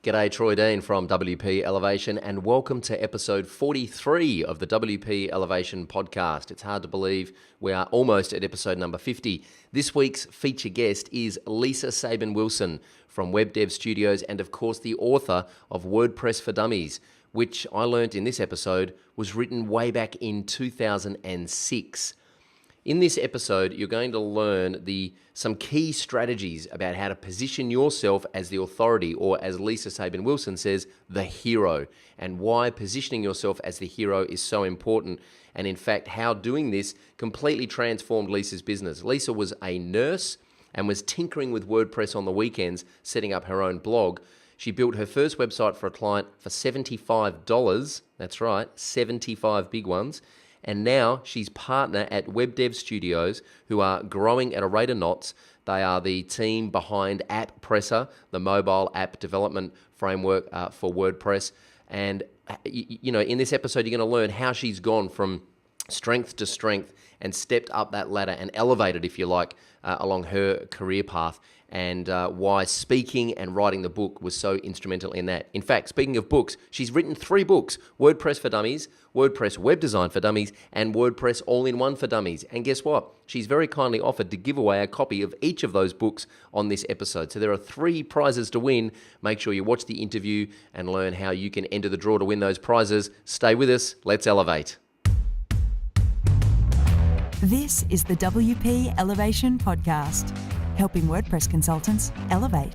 G'day, Troy Dean from WP Elevation, and welcome to episode 43 of the WP Elevation podcast. It's hard to believe we are almost at episode number 50. This week's feature guest is Lisa Sabin-Wilson from WebDev Studios and, of course, the author of WordPress for Dummies, which I learnt in this episode was written way back in 2006. In this episode, you're going to learn some key strategies about how to position yourself as the authority, or as Lisa Sabin-Wilson says, the hero, and why positioning yourself as the hero is so important, and in fact, how doing this completely transformed Lisa's business. Lisa was a nurse and was tinkering with WordPress on the weekends, setting up her own blog. She built her first website for a client for $75. That's right, 75 big ones. And now she's partner at WebDev Studios, who are growing at a rate of knots. They are the team behind AppPresser, the mobile app development framework for WordPress. And, in this episode, you're going to learn how she's gone from strength to strength and stepped up that ladder and elevated, if you like, along her career path, and why speaking and writing the book was so instrumental in that. In fact, speaking of books, she's written 3 books: WordPress for Dummies, WordPress Web Design for Dummies, and WordPress All-in-One for Dummies. And guess what? She's very kindly offered to give away a copy of each of those books on this episode. So there are 3 prizes to win. Make sure you watch the interview and learn how you can enter the draw to win those prizes. Stay with us. Let's elevate. This is the WP Elevation Podcast, helping WordPress consultants elevate.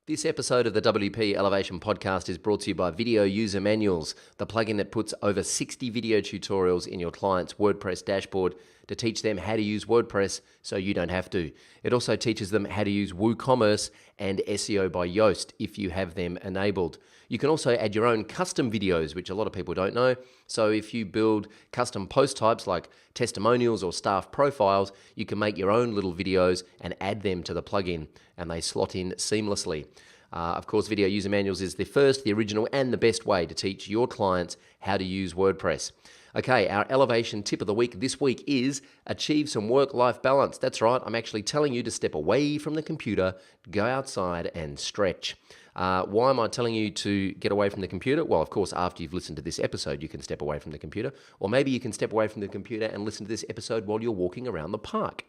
This episode of the WP Elevation Podcast is brought to you by Video User Manuals, the plugin that puts over 60 video tutorials in your client's WordPress dashboard to teach them how to use WordPress so you don't have to. It also teaches them how to use WooCommerce and SEO by Yoast if you have them enabled. You can also add your own custom videos, which a lot of people don't know. So if you build custom post types like testimonials or staff profiles, you can make your own little videos and add them to the plugin, and they slot in seamlessly. Of course, Video User Manuals is the first, the original, and the best way to teach your clients how to use WordPress. Okay, our elevation tip of the week this week is achieve some work-life balance. That's right, I'm actually telling you to step away from the computer, go outside and stretch. Why am I telling you to get away from the computer? Well, of course, after you've listened to this episode, you can step away from the computer. Or maybe you can step away from the computer and listen to this episode while you're walking around the park,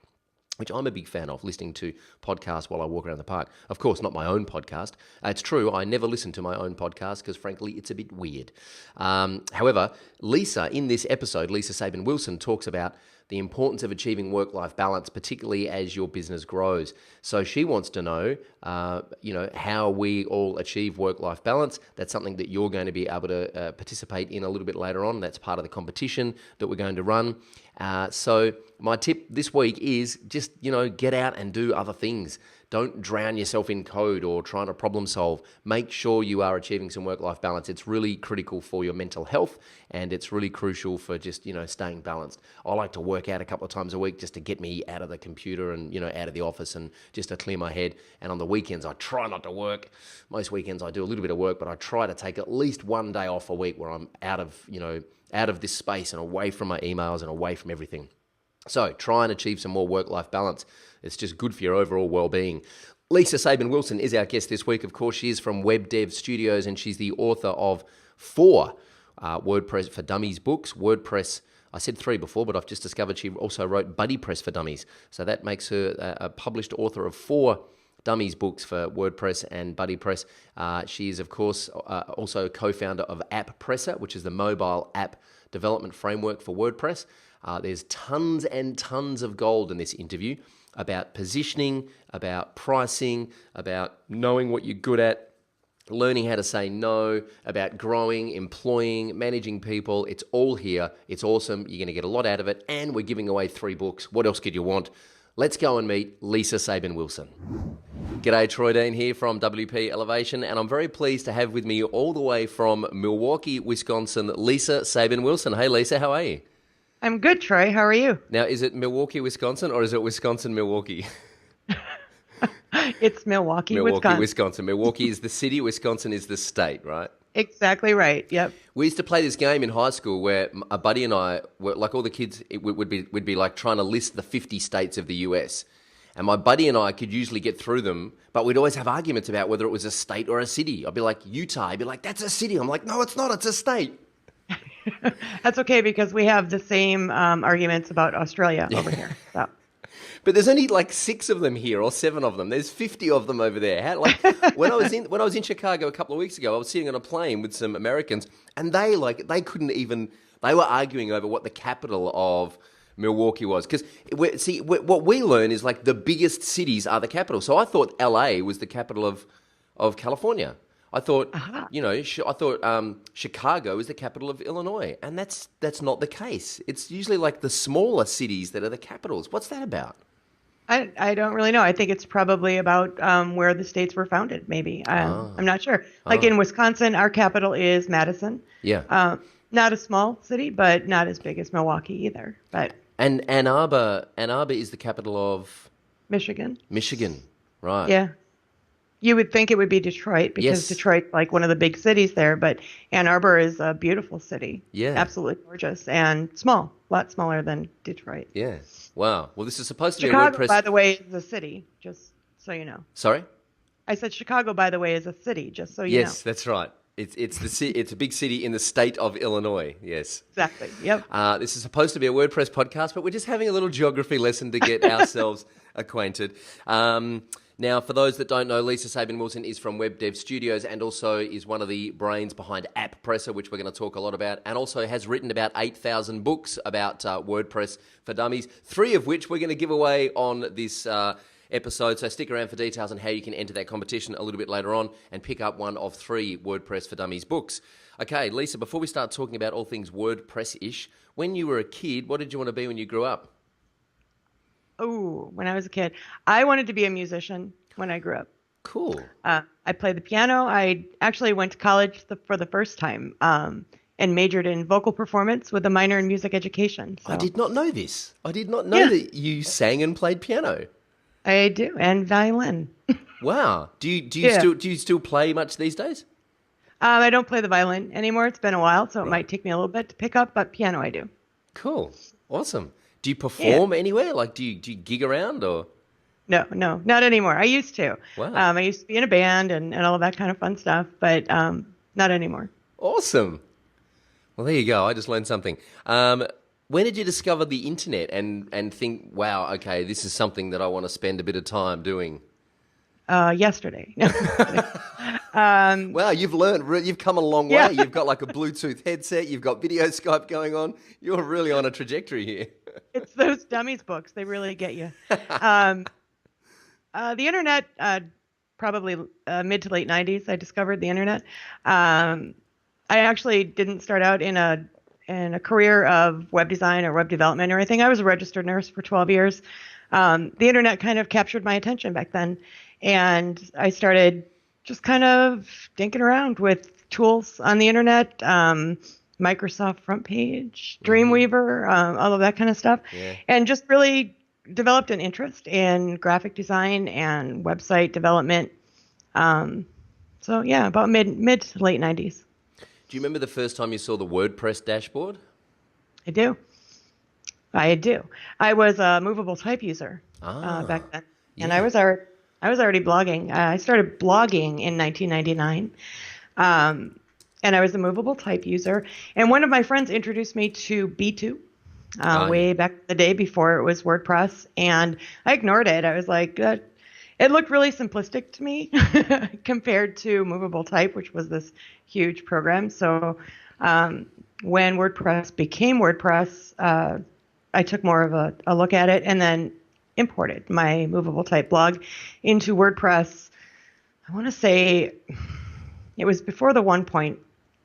which I'm a big fan of, listening to podcasts while I walk around the park. Of course, not my own podcast. It's true, I never listen to my own podcast because, frankly, it's a bit weird. However, Lisa, in this episode, Lisa Sabin-Wilson talks about the importance of achieving work-life balance, particularly as your business grows. So she wants to know, how we all achieve work-life balance. That's something that you're going to be able to participate in a little bit later on. That's part of the competition that we're going to run. So my tip this week is just, get out and do other things. Don't drown yourself in code or trying to problem solve. Make sure you are achieving some work-life balance. It's really critical for your mental health, and it's really crucial for just, staying balanced. I like to work out a couple of times a week just to get me out of the computer and, out of the office and just to clear my head. And on the weekends, I try not to work. Most weekends I do a little bit of work, but I try to take at least one day off a week where I'm out of this space and away from my emails and away from everything. So try and achieve some more work-life balance. It's just good for your overall well-being. Lisa Sabin-Wilson is our guest this week. Of course, she is from WebDev Studios, and she's the author of 4 WordPress for Dummies books. WordPress, I said 3 before, but I've just discovered she also wrote BuddyPress for Dummies. So that makes her a published author of 4 Dummies books for WordPress and BuddyPress. She is, of course, also co-founder of AppPresser, which is the mobile app development framework for WordPress. There's tons and tons of gold in this interview about positioning, about pricing, about knowing what you're good at, learning how to say no, about growing, employing, managing people. It's all here. It's awesome. You're going to get a lot out of it. And we're giving away 3 books. What else could you want? Let's go and meet Lisa Sabin-Wilson. G'day, Troy Dean here from WP Elevation, and I'm very pleased to have with me all the way from Milwaukee, Wisconsin, Lisa Sabin-Wilson. Hey, Lisa, how are you? I'm good, Troy. How are you? Now, is it Milwaukee, Wisconsin, or is it Wisconsin, Milwaukee? It's Milwaukee, Wisconsin. Milwaukee is the city, Wisconsin is the state, right? Exactly right. Yep. We used to play this game in high school where a buddy and I were like all the kids. We'd be like trying to list the 50 states of the US, And my buddy and I could usually get through them, but we'd always have arguments about whether it was a state or a city. I'd be like, Utah. He'd be like, that's a city. I'm like, no, it's not. It's a state. That's okay because we have the same arguments about Australia over here. So. But there's only like 6 of them here, or 7 of them. There's 50 of them over there. When I was in Chicago a couple of weeks ago, I was sitting on a plane with some Americans, and they couldn't even. They were arguing over what the capital of Milwaukee was. Because what we learn is like the biggest cities are the capital. So I thought LA was the capital of California. I thought, Chicago is the capital of Illinois, and that's not the case. It's usually like the smaller cities that are the capitals. What's that about? I don't really know. I think it's probably about where the states were founded, maybe. I'm not sure. Like in Wisconsin, our capital is Madison. Yeah. Not a small city, but not as big as Milwaukee either. But And Ann Arbor is the capital of Michigan. Michigan, right? Yeah. You would think it would be Detroit because Yes. Detroit's like one of the big cities there, but Ann Arbor is a beautiful city. Yeah. Absolutely gorgeous and small, a lot smaller than Detroit. Yeah. Wow. Well, this is supposed to be a Chicago, WordPress. by the way, is a city, just so you know. Sorry? I said Chicago, by the way, is a city, just so you know. Yes, that's right. It's a big city in the state of Illinois. Yes. Exactly. Yep. This is supposed to be a WordPress podcast, but we're just having a little geography lesson to get ourselves acquainted. Now, for those that don't know, Lisa Sabin-Wilson is from WebDev Studios and also is one of the brains behind App Presser, which we're going to talk a lot about, and also has written about 8,000 books about WordPress for Dummies, 3 of which we're going to give away on this episode. So stick around for details on how you can enter that competition a little bit later on and pick up one of 3 WordPress for Dummies books. Okay, Lisa, before we start talking about all things WordPress-ish, when you were a kid, what did you want to be when you grew up? Oh, when I was a kid, I wanted to be a musician when I grew up. Cool. I played the piano. I actually went to college for the first time and majored in vocal performance with a minor in music education. So. I did not know this. I did not know that you sang and played piano. I do, and violin. Wow. Do you still play much these days? I don't play the violin anymore. It's been a while, so it might take me a little bit to pick up, but piano I do. Cool. Awesome. Do you perform anywhere? Like, do you gig around or? No, not anymore. I used to. Wow. I used to be in a band and all of that kind of fun stuff, but not anymore. Awesome. Well, there you go. I just learned something. When did you discover the internet and think, wow, okay, this is something that I want to spend a bit of time doing? Yesterday. Wow, you've come a long way. Yeah. You've got like a Bluetooth headset. You've got video Skype going on. You're really on a trajectory here. It's those dummies books. They really get you. The internet, probably mid to late 90s, I discovered the internet. I actually didn't start out in a career of web design or web development or anything. I was a registered nurse for 12 years. The internet kind of captured my attention back then. And I started just kind of dinking around with tools on the internet, Microsoft Front Page, Dreamweaver, all of that kind of stuff. Yeah. And just really developed an interest in graphic design and website development. So yeah, about mid to late 90s. Do you remember the first time you saw the WordPress dashboard? I do. I was a movable type user back then. Yeah. And I was already blogging. I started blogging in 1999. And I was a movable type user. And one of my friends introduced me to B2 way back in the day before it was WordPress. And I ignored it. I was like, it looked really simplistic to me compared to movable type, which was this huge program. So when WordPress became WordPress, I took more of a look at it and then imported my movable type blog into WordPress. I want to say it was before the 1.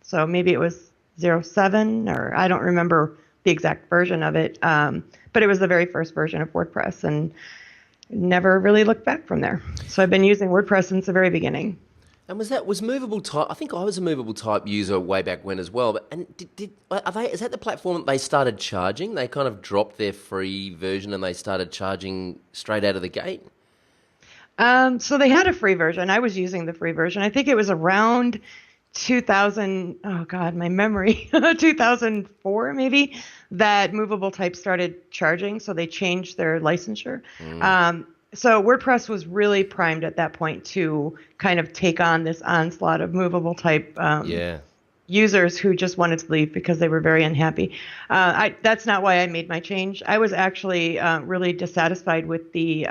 So maybe it was 07 or I don't remember the exact version of it. But it was the very first version of WordPress and never really looked back from there. So I've been using WordPress since the very beginning. And was movable type? I think I was a movable type user way back when as well. But is that the platform that they started charging? They kind of dropped their free version and they started charging straight out of the gate. So they had a free version. I was using the free version. I think it was around 2000. Oh God, my memory. 2004 maybe that movable type started charging. So they changed their licensure. So WordPress was really primed at that point to kind of take on this onslaught of movable type Yeah. users who just wanted to leave because they were very unhappy. That's not why I made my change. I was actually really dissatisfied with the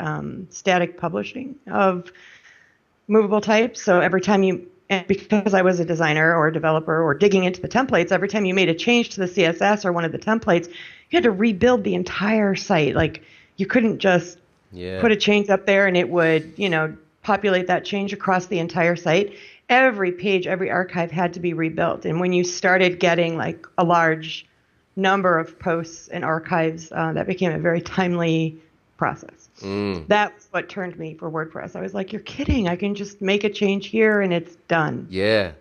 static publishing of movable type. So every time and because I was a designer or a developer or digging into the templates, every time you made a change to the CSS or one of the templates, you had to rebuild the entire site. Like you couldn't just put a change up there and it would, populate that change across the entire site. Every page, every archive had to be rebuilt. And when you started getting like a large number of posts and archives, that became a very timely process. That's what turned me for WordPress. I was like, you're kidding. I can just make a change here and it's done. Yeah.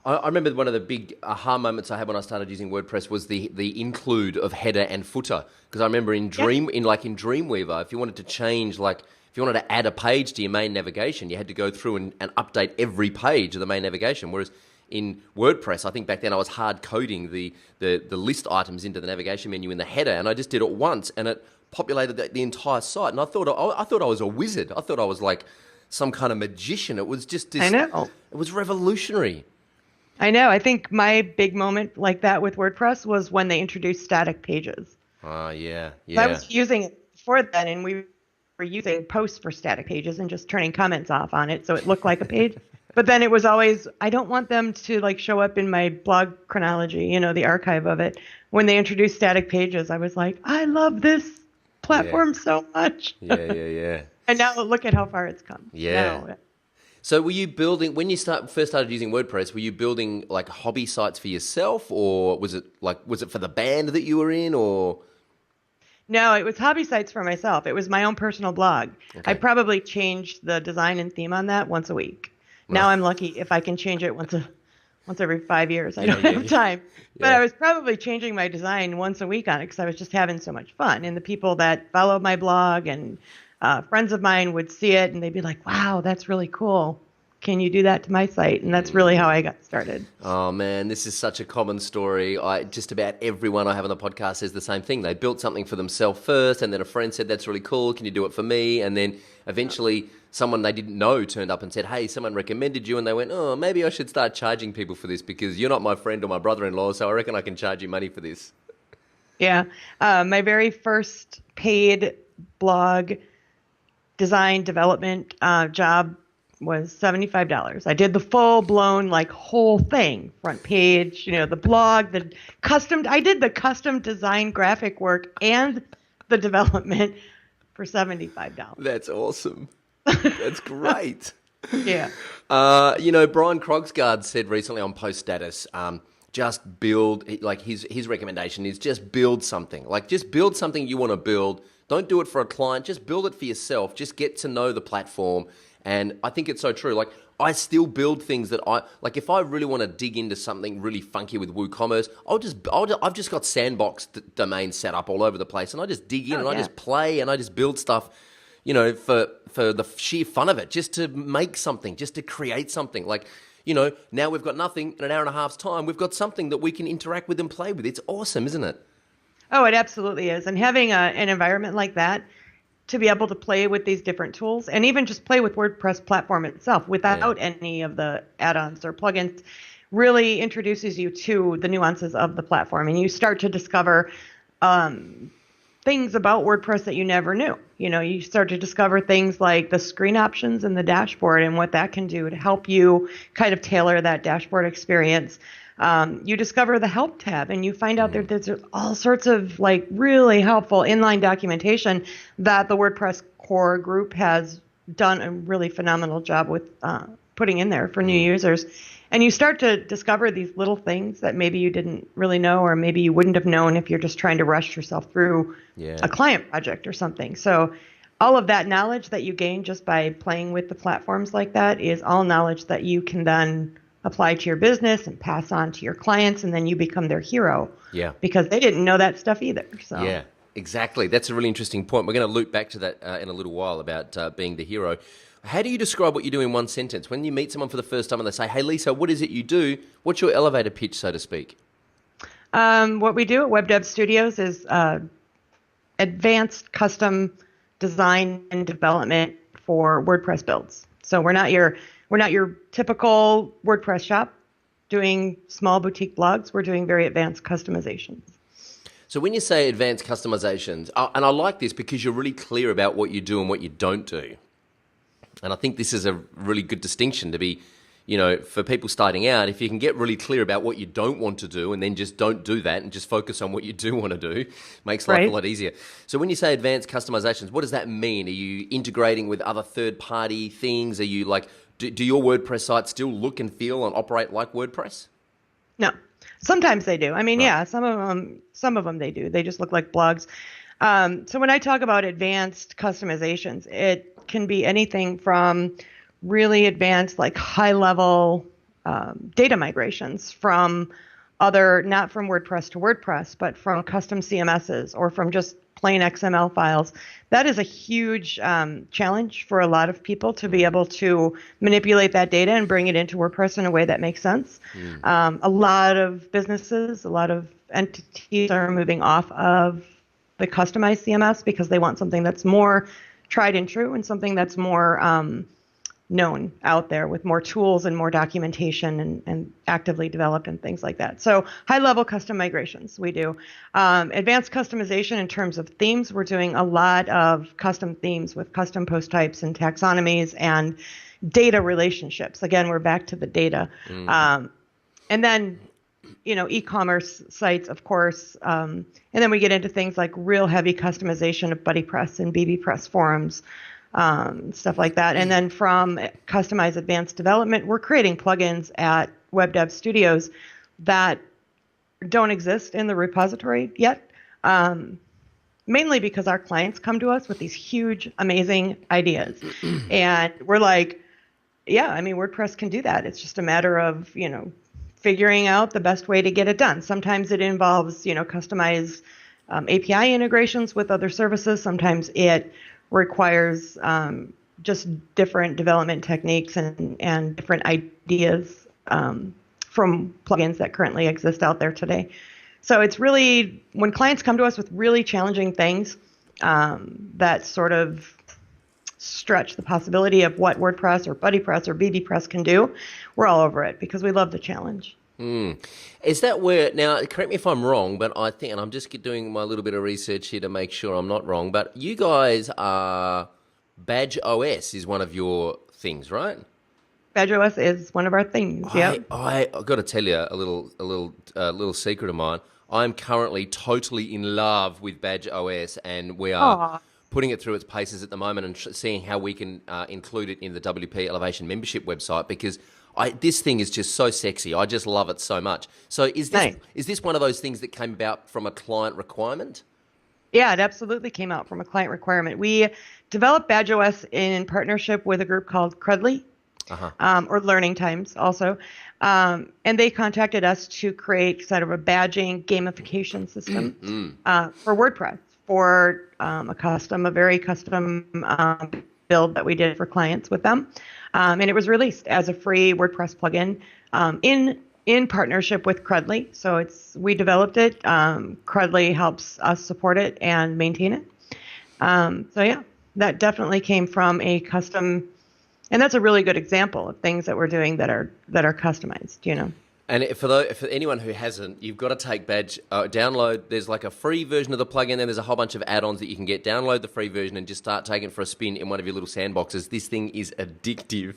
I remember one of the big aha moments I had when I started using WordPress was the include of header and footer. Because I remember in Dreamweaver, if you wanted to change, if you wanted to add a page to your main navigation, you had to go through and update every page of the main navigation. Whereas in WordPress, I think back then I was hard coding the list items into the navigation menu in the header, and I just did it once, and it populated the entire site. And I thought I was a wizard. I thought I was like some kind of magician. It was just this, I know. It was revolutionary. I know. I think my big moment like that with WordPress was when they introduced static pages. Yeah. I was using it before then, and we were using posts for static pages and just turning comments off on it so it looked like a page. But then it was always, I don't want them to show up in my blog chronology, the archive of it. When they introduced static pages, I was like, I love this platform so much. Yeah. And now look at how far it's come. Yeah. Now, so were you building, when you first started using WordPress, were you building like hobby sites for yourself, or was it for the band that you were in, or? No, it was hobby sites for myself. It was my own personal blog. Okay. I probably changed the design and theme on that once a week. Right. Now I'm lucky if I can change it once every 5 years. I don't have time. But I was probably changing my design once a week on it because I was just having so much fun. And the people that follow my blog and friends of mine would see it and they'd be like, wow, that's really cool. Can you do that to my site? And that's really how I got started. Oh, man, this is such a common story. Just about everyone I have on the podcast says the same thing. They built something for themselves first, and then a friend said, that's really cool. Can you do it for me? And then eventually someone they didn't know turned up and said, hey, someone recommended you. And they went, oh, maybe I should start charging people for this because you're not my friend or my brother-in-law, so I reckon I can charge you money for this. Yeah. My very first paid blog design development job was $75. I did the full-blown whole thing, front page, the blog, I did the custom design graphic work and the development for $75. That's awesome. That's great. Yeah. Brian Krogsgaard said recently on Post Status, just build, his recommendation is just build something. Just build something you want to build. Don't do it for a client. Just build it for yourself. Just get to know the platform. And I think it's so true. I still build things that if I really want to dig into something really funky with WooCommerce, I've just got sandbox domains set up all over the place, and I just dig in I just play and I just build stuff, for the sheer fun of it, just to make something, just to create something. Now we've got nothing in an hour and a half's time. We've got something that we can interact with and play with. It's awesome, isn't it? Oh, it absolutely is. And having an environment like that, to be able to play with these different tools and even just play with WordPress platform itself without any of the add-ons or plugins really introduces you to the nuances of the platform. And you start to discover things about WordPress that you never knew. You start to discover things like the screen options in the dashboard and what that can do to help you kind of tailor that dashboard experience. You discover the help tab and you find out that there's all sorts of really helpful inline documentation that the WordPress core group has done a really phenomenal job with putting in there for new users. And you start to discover these little things that maybe you didn't really know, or maybe you wouldn't have known if you're just trying to rush yourself through a client project or something. So all of that knowledge that you gain just by playing with the platforms like that is all knowledge that you can then apply to your business and pass on to your clients, and then you become their hero. Yeah. Because they didn't know that stuff either. So. Yeah, exactly. That's a really interesting point. We're going to loop back to that in a little while about being the hero. How do you describe what you do in one sentence? When you meet someone for the first time and they say, hey, Lisa, what is it you do? What's your elevator pitch, so to speak? What we do at WebDev Studios is advanced custom design and development for WordPress builds. So we're not your typical WordPress shop doing small boutique blogs. We're doing very advanced customizations. So when you say advanced customizations, and I like this because you're really clear about what you do and what you don't do. And I think this is a really good distinction to be, for people starting out, if you can get really clear about what you don't want to do and then just don't do that and just focus on what you do want to do, makes life a lot easier. So when you say advanced customizations, what does that mean? Are you integrating with other third-party things? Are you like, do your WordPress sites still look and feel and operate like WordPress? No. Sometimes they do. I mean, yeah, some of them they do. They just look like blogs. So when I talk about advanced customizations, it can be anything from really advanced, like high-level data migrations from not from WordPress to WordPress, but from custom CMSs or from just plain XML files. That is a huge challenge for a lot of people to be able to manipulate that data and bring it into WordPress in a way that makes sense. A lot of businesses, a lot of entities are moving off of the customized CMS because they want something that's more tried and true and something that's more known out there with more tools and more documentation and actively developed and things like that. So high-level custom migrations we do. Advanced customization in terms of themes, we're doing a lot of custom themes with custom post types and taxonomies and data relationships. Again, we're back to the data. And then, e-commerce sites, of course. And then we get into things like real heavy customization of BuddyPress and BBPress forums. Stuff like that. And then from customized advanced development, we're creating plugins at WebDev Studios that don't exist in the repository yet, mainly because our clients come to us with these huge, amazing ideas. And we're like, yeah, I mean, WordPress can do that. It's just a matter of, figuring out the best way to get it done. Sometimes it involves, customized API integrations with other services. Sometimes it requires just different development techniques and different ideas from plugins that currently exist out there today. So it's really, when clients come to us with really challenging things that sort of stretch the possibility of what WordPress or BuddyPress or BBPress can do, we're all over it because we love the challenge. Is that where, now correct me if I'm wrong, but I think, and I'm just doing my little bit of research here to make sure I'm not wrong, but you guys are, Badge OS is one of your things, right? Badge OS is one of our things, yeah. I got to tell you a little secret of mine. I'm currently totally in love with Badge OS, and we are putting it through its paces at the moment and seeing how we can include it in the WP Elevation membership website because this thing is just so sexy. I just love it so much. So is this one of those things that came about from a client requirement? Yeah, it absolutely came out from a client requirement. We developed Badge OS in partnership with a group called Crudly, or Learning Times also. And they contacted us to create sort of a badging gamification system for WordPress for a very custom build that we did for clients with them. And it was released as a free WordPress plugin in partnership with Crudly. So we developed it. Crudly helps us support it and maintain it. So yeah, that definitely came from a custom, and that's a really good example of things that we're doing that are customized, And for anyone who hasn't, you've got to take Badge, download. There's like a free version of the plugin, then there's a whole bunch of add-ons that you can get. Download the free version and just start taking it for a spin in one of your little sandboxes. This thing is addictive.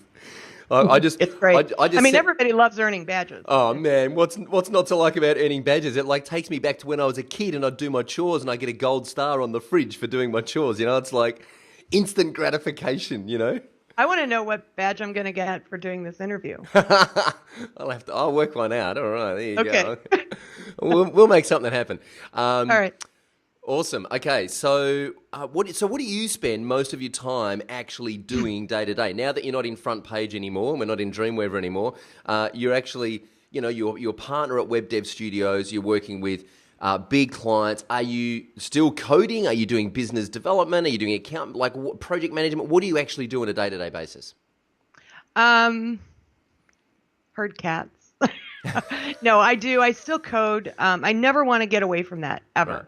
It's great. Everybody loves earning badges. Oh man, what's not to like about earning badges? It like takes me back to when I was a kid and I'd do my chores and I get a gold star on the fridge for doing my chores. It's like instant gratification. I want to know what badge I'm going to get for doing this interview. I'll work one out. All right, there you go. We'll make something happen. All right. Awesome. Okay, so what do you spend most of your time actually doing day to day? Now that you're not in Front Page anymore, and we're not in Dreamweaver anymore, you're actually, you're partner at WebDev Studios. You're working with big clients. Are you still coding? Are you doing business development? Are you doing project management? What do you actually do on a day-to-day basis? Herd cats. No, I do. I still code. I never want to get away from that ever.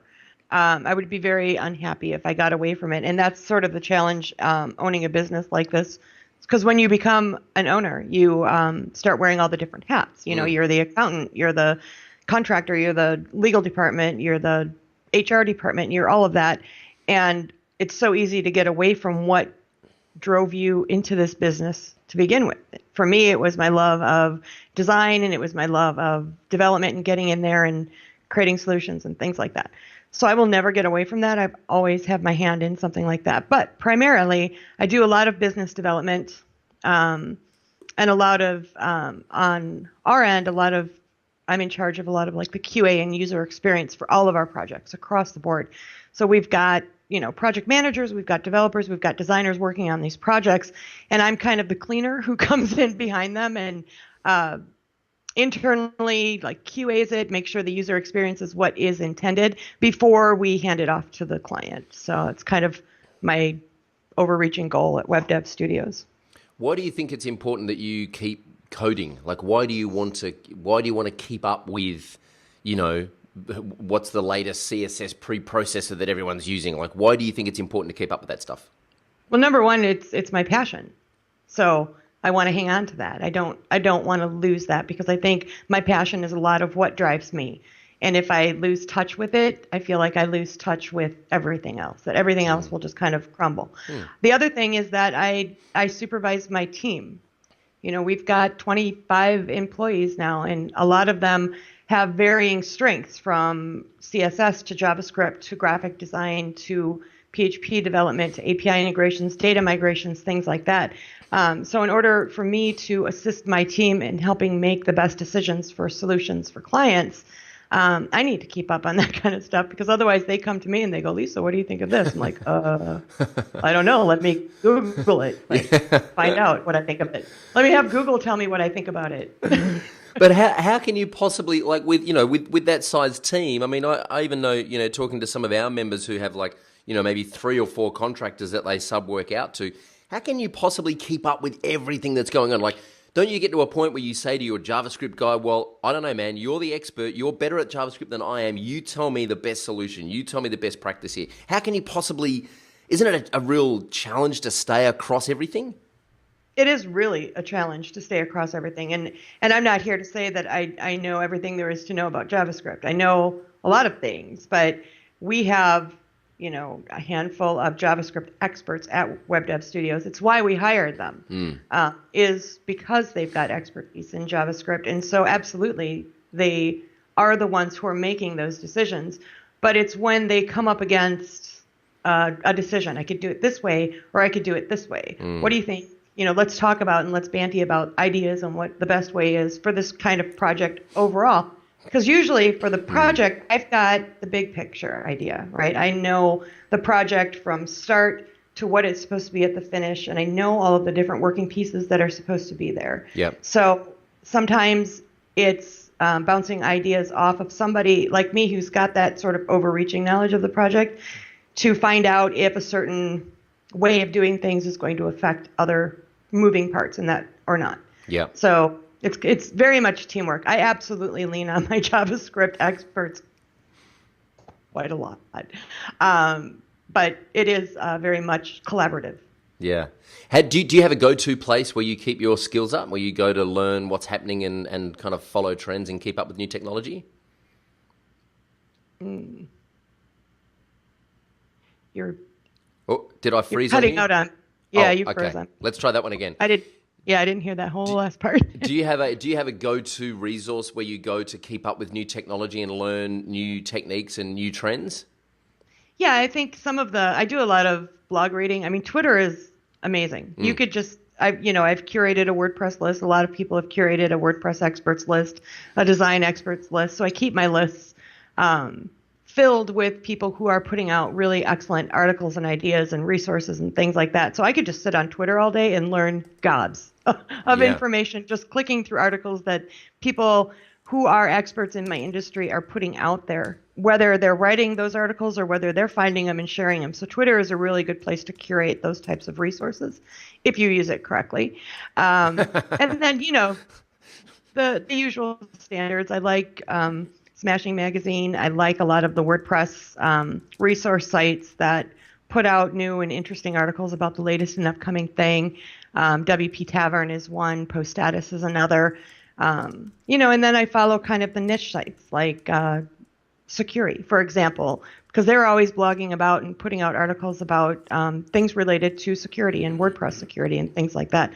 I would be very unhappy if I got away from it. And that's sort of the challenge owning a business like this. Because when you become an owner, you start wearing all the different hats. You know, you're the accountant, you're the contractor, you're the legal department, you're the HR department, you're all of that. And it's so easy to get away from what drove you into this business to begin with. For me, it was my love of design, and it was my love of development and getting in there and creating solutions and things like that. So I will never get away from that. I've always had my hand in something like that. But primarily, I do a lot of business development and a lot of, on our end, I'm in charge of a lot of like the QA and user experience for all of our projects across the board. So we've got, project managers, we've got developers, we've got designers working on these projects, and I'm kind of the cleaner who comes in behind them and internally like QAs it, make sure the user experience is what is intended before we hand it off to the client. So it's kind of my overreaching goal at WebDev Studios. Why do you think it's important that you keep coding? Like, why do you want to keep up with, what's the latest CSS preprocessor that everyone's using? Like, why do you think it's important to keep up with that stuff? Well, number one, it's my passion. So I want to hang on to that. I don't want to lose that, because I think my passion is a lot of what drives me. And if I lose touch with it, I feel like I lose touch with everything else, that everything else will just kind of crumble. The other thing is that I supervise my team. We've got 25 employees now, and a lot of them have varying strengths, from CSS to JavaScript to graphic design to PHP development to API integrations, data migrations, things like that. So in order for me to assist my team in helping make the best decisions for solutions for clients, I need to keep up on that kind of stuff, because otherwise they come to me and they go, Lisa, what do you think of this? I'm like, I don't know. Let me Google it. Find out what I think of it. Let me have Google tell me what I think about it. But how can you possibly, like, with that size team? I mean, I even know, talking to some of our members who have maybe 3 or 4 contractors that they sub work out to. How can you possibly keep up with everything that's going on? Like, don't you get to a point where you say to your JavaScript guy, well, I don't know, man, you're the expert. You're better at JavaScript than I am. You tell me the best solution. You tell me the best practice here. How can you possibly, isn't it a real challenge to stay across everything? It is really a challenge to stay across everything. And I'm not here to say that I know everything there is to know about JavaScript. I know a lot of things, but we have, a handful of JavaScript experts at WebDev Studios. It's why we hired them, is because they've got expertise in JavaScript. And so absolutely, they are the ones who are making those decisions. But it's when they come up against a decision. I could do it this way, or I could do it this way. What do you think? Let's talk about and let's banty about ideas on what the best way is for this kind of project overall. Because usually for the project, I've got the big picture idea, right? I know the project from start to what it's supposed to be at the finish, and I know all of the different working pieces that are supposed to be there. Yep. So sometimes it's bouncing ideas off of somebody like me who's got that sort of overreaching knowledge of the project to find out if a certain way of doing things is going to affect other moving parts in that or not. Yeah. So it's very much teamwork. I absolutely lean on my JavaScript experts quite a lot. But it is very much collaborative. Yeah. Do you have a go-to place where you keep your skills up, where you go to learn what's happening and kind of follow trends and keep up with new technology? Did I freeze you're on you? cutting out on. Yeah, you okay. froze on. Let's try that one again. I didn't hear that whole last part. Do you have a go-to resource where you go to keep up with new technology and learn new techniques and new trends? Yeah, I think I do a lot of blog reading. I mean, Twitter is amazing. You could just, I've curated a WordPress list. A lot of people have curated a WordPress experts list, a design experts list. So I keep my lists filled with people who are putting out really excellent articles and ideas and resources and things like that. So I could just sit on Twitter all day and learn gobs of information, just clicking through articles that people who are experts in my industry are putting out there, whether they're writing those articles or whether they're finding them and sharing them. So Twitter is a really good place to curate those types of resources if you use it correctly. And then, the usual standards. I like Smashing Magazine. I like a lot of the WordPress resource sites that put out new and interesting articles about the latest and upcoming thing. WP Tavern is one, Post Status is another. And then I follow kind of the niche sites like Security, for example, because they're always blogging about and putting out articles about things related to security and WordPress security and things like that.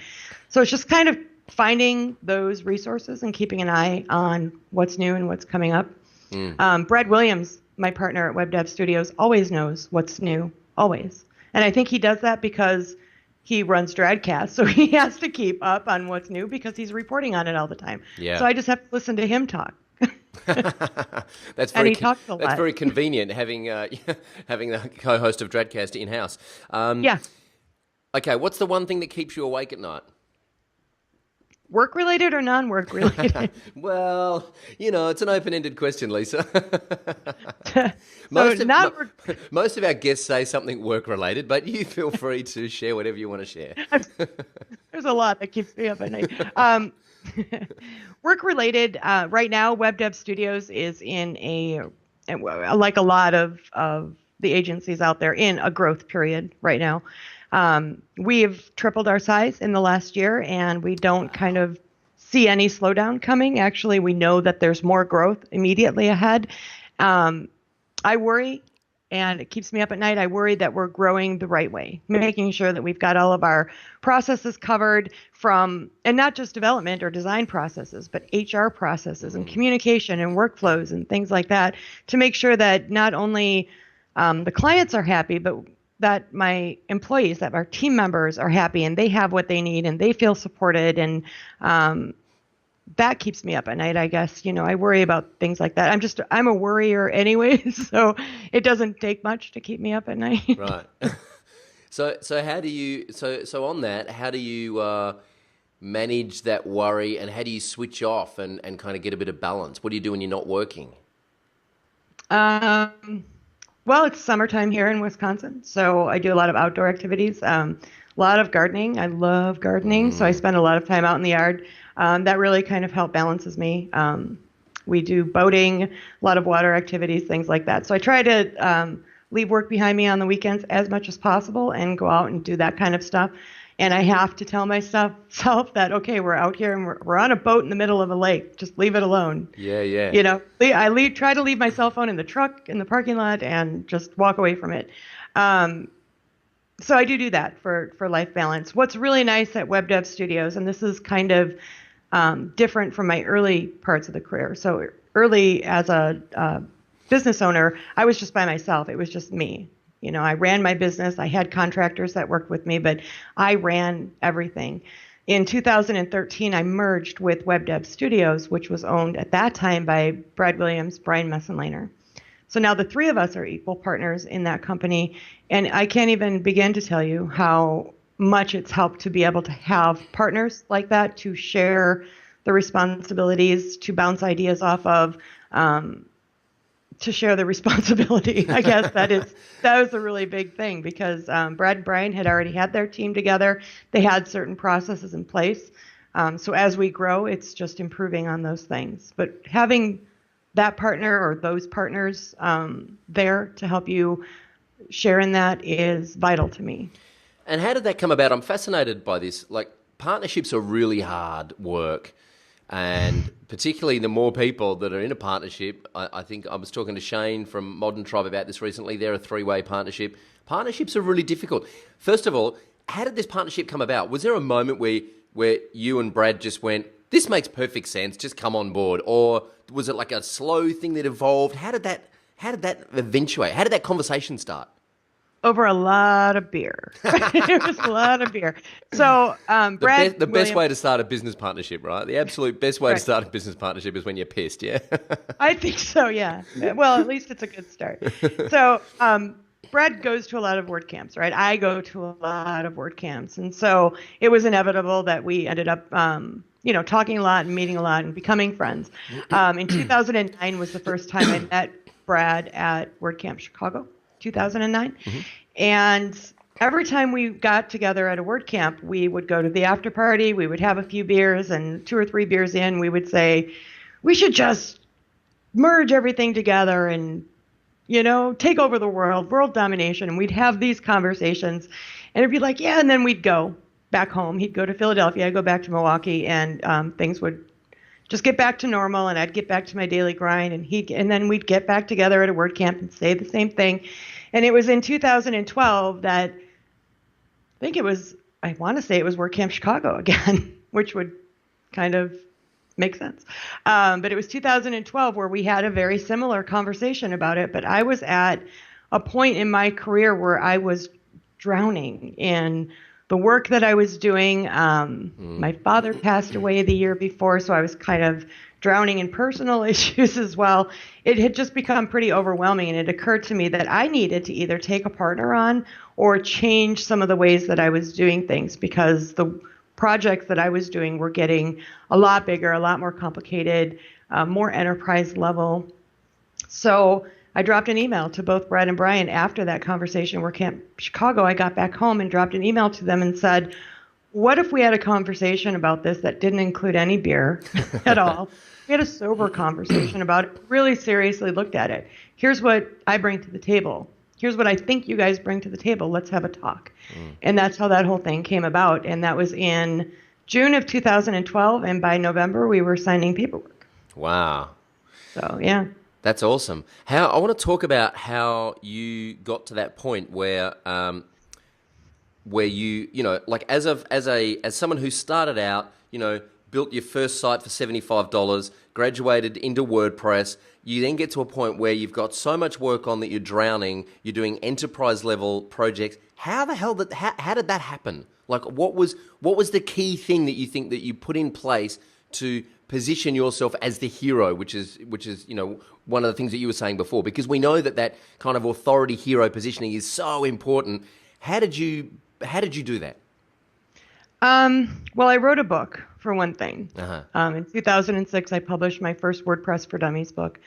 So it's just kind of finding those resources and keeping an eye on what's new and what's coming up. Brad Williams, my partner at WebDev Studios, always knows what's new, always. And I think he does that because he runs Dradcast, so he has to keep up on what's new because he's reporting on it all the time. Yeah. So I just have to listen to him talk. That's and he talks a lot. That's very convenient having the co-host of Dradcast in-house. Yeah. Okay, what's the one thing that keeps you awake at night? Work-related or non-work-related? Well, it's an open-ended question, Lisa. Most of our guests say something work-related, but you feel free to share whatever you want to share. There's a lot that keeps me up at night. Work-related, right now, WebDev Studios is in like a lot of the agencies out there, in a growth period right now. We've tripled our size in the last year, and we don't kind of see any slowdown coming. Actually, we know that there's more growth immediately ahead. I worry, and it keeps me up at night. I worry that we're growing the right way, making sure that we've got all of our processes covered and not just development or design processes, but HR processes and communication and workflows and things like that, to make sure that not only the clients are happy, but that my employees, that our team members are happy and they have what they need and they feel supported. And that keeps me up at night, I guess. I worry about things like that. I'm a worrier anyway, so it doesn't take much to keep me up at night. Right. So how do you, so on that, how do you manage that worry, and how do you switch off and kind of get a bit of balance? What do you do when you're not working? Well, it's summertime here in Wisconsin, so I do a lot of outdoor activities, a lot of gardening. I love gardening, so I spend a lot of time out in the yard. That really kind of balances me. We do boating, a lot of water activities, things like that. So I try to leave work behind me on the weekends as much as possible and go out and do that kind of stuff. And I have to tell myself that, okay, we're out here and we're on a boat in the middle of a lake. Just leave it alone. Yeah. I try to leave my cell phone in the truck, in the parking lot, and just walk away from it. So I do that for life balance. What's really nice at WebDev Studios, and this is kind of different from my early parts of the career. So early as a business owner, I was just by myself. It was just me. I ran my business. I had contractors that worked with me, but I ran everything. In 2013, I merged with WebDev Studios, which was owned at that time by Brad Williams, Brian Messenlaner. So now the three of us are equal partners in that company, and I can't even begin to tell you how much it's helped to be able to have partners like that, to share the responsibilities, to bounce ideas off of, to share the responsibility. I guess that was a really big thing, because Brad and Brian had already had their team together. They had certain processes in place. So as we grow, it's just improving on those things. But having that partner or those partners there to help you share in that is vital to me. And how did that come about? I'm fascinated by this. Like, partnerships are really hard work. And particularly the more people that are in a partnership, I think I was talking to Shane from Modern Tribe about this recently. They're a three-way partnership. Partnerships are really difficult. First of all, how did this partnership come about? Was there a moment where you and Brad just went, this makes perfect sense, just come on board? Or was it like a slow thing that evolved? How did that eventuate? How did that conversation start? Over a lot of beer. It was a lot of beer. So Brad, the best way to start a business partnership, right? The absolute best way to start a business partnership is when you're pissed, yeah? I think so, yeah. Well, at least it's a good start. So Brad goes to a lot of WordCamps, right? I go to a lot of WordCamps. And so it was inevitable that we ended up talking a lot and meeting a lot and becoming friends. In 2009 was the first time I met Brad at WordCamp Chicago. 2009. And every time we got together at a WordCamp, we would go to the after party, we would have a few beers, and 2 or 3 beers in, we would say, we should just merge everything together and, take over the world domination. And we'd have these conversations and it'd be like, yeah. And then we'd go back home. He'd go to Philadelphia. I'd go back to Milwaukee, and things would just get back to normal, and I'd get back to my daily grind, and then we'd get back together at a WordCamp and say the same thing. And it was in 2012 that I want to say it was WordCamp Chicago again, which would kind of make sense. But it was 2012 where we had a very similar conversation about it. But I was at a point in my career where I was drowning in the work that I was doing. My father passed away the year before, so I was kind of drowning in personal issues as well. It had just become pretty overwhelming, and it occurred to me that I needed to either take a partner on or change some of the ways that I was doing things, because the projects that I was doing were getting a lot bigger, a lot more complicated, more enterprise level. So I dropped an email to both Brad and Brian after that conversation at WordCamp Chicago. I got back home and dropped an email to them and said, what if we had a conversation about this that didn't include any beer at all? We had a sober conversation about it, really seriously looked at it. Here's what I bring to the table. Here's what I think you guys bring to the table. Let's have a talk. And that's how that whole thing came about. And that was in June of 2012. And by November, we were signing paperwork. Wow. So, yeah. That's awesome. I want to talk about how you got to that point where you like as someone who started out, built your first site for $75, graduated into WordPress. You then get to a point where you've got so much work on that you're drowning. You're doing enterprise level projects. How the hell how did that happen? Like, what was the key thing that you think that you put in place to position yourself as the hero, which is one of the things that you were saying before? Because we know that kind of authority hero positioning is so important. How did you do that? Well, I wrote a book, for one thing. In 2006, I published my first WordPress for Dummies book.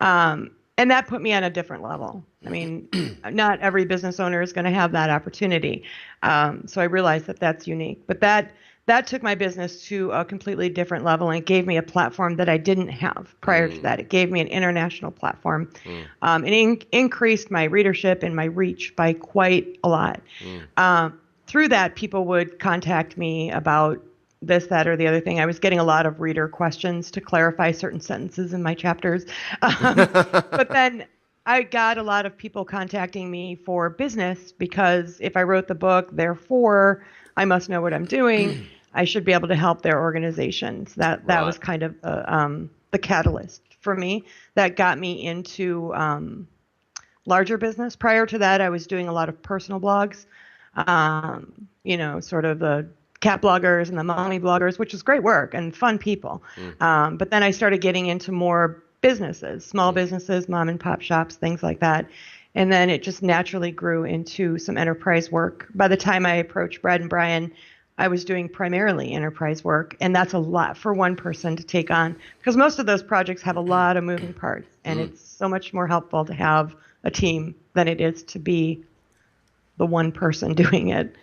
And that put me on a different level. I mean, not every business owner is going to have that opportunity. So I realized that that's unique. But that took my business to a completely different level, and it gave me a platform that I didn't have prior to that. It gave me an international platform. It increased my readership and my reach by quite a lot. Through that, people would contact me about this, that, or the other thing. I was getting a lot of reader questions to clarify certain sentences in my chapters. But then I got a lot of people contacting me for business, because if I wrote the book, therefore I must know what I'm doing. I should be able to help their organizations. That was kind of the catalyst for me that got me into larger business. Prior to that, I was doing a lot of personal blogs, sort of the cat bloggers and the mommy bloggers, which is great work and fun people. But then I started getting into more businesses, small businesses, mom and pop shops, things like that. And then it just naturally grew into some enterprise work. By the time I approached Brad and Brian, I was doing primarily enterprise work. And that's a lot for one person to take on, because most of those projects have a lot of moving parts. And it's so much more helpful to have a team than it is to be the one person doing it.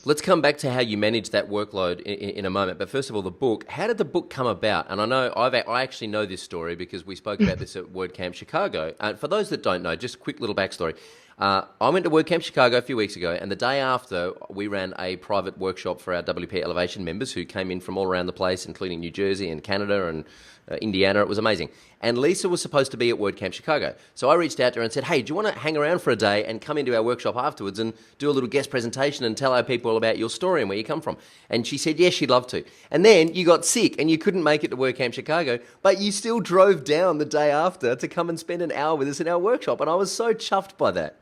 Let's come back to how you manage that workload in a moment. But first of all, the book. How did the book come about? And I know I actually know this story because we spoke about this at WordCamp Chicago. For those that don't know, just a quick little backstory. I went to WordCamp Chicago a few weeks ago, and the day after, we ran a private workshop for our WP Elevation members who came in from all around the place, including New Jersey and Canada and Indiana. It was amazing. And Lisa was supposed to be at WordCamp Chicago. So I reached out to her and said, hey, do you want to hang around for a day and come into our workshop afterwards and do a little guest presentation and tell our people about your story and where you come from? And she said, yes, she'd love to. And then you got sick and you couldn't make it to WordCamp Chicago, but you still drove down the day after to come and spend an hour with us in our workshop. And I was so chuffed by that.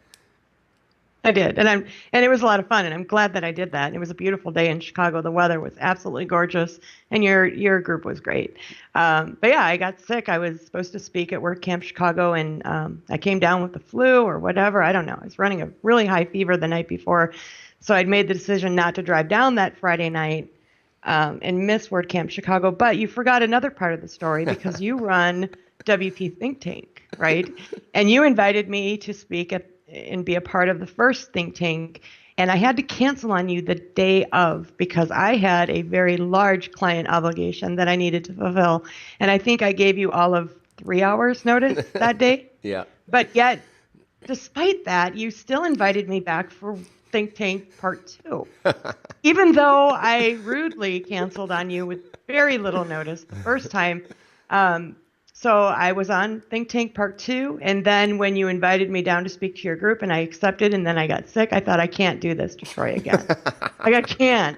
I did, and it was a lot of fun, and I'm glad that I did that. It was a beautiful day in Chicago. The weather was absolutely gorgeous, and your group was great. But yeah, I got sick. I was supposed to speak at WordCamp Chicago, and I came down with the flu or whatever. I don't know. I was running a really high fever the night before, so I'd made the decision not to drive down that Friday night and miss WordCamp Chicago. But you forgot another part of the story, because you run WP Think Tank, right? And you invited me to speak and be a part of the first think tank. And I had to cancel on you the day of, because I had a very large client obligation that I needed to fulfill. And I think I gave you all of 3 hours notice that day. Yeah. But yet, despite that, you still invited me back for Think Tank Part 2. Even though I rudely canceled on you with very little notice the first time. So I was on Think Tank Part 2, and then when you invited me down to speak to your group and I accepted and then I got sick, I thought, I can't do this to Troy again. Like, I can't.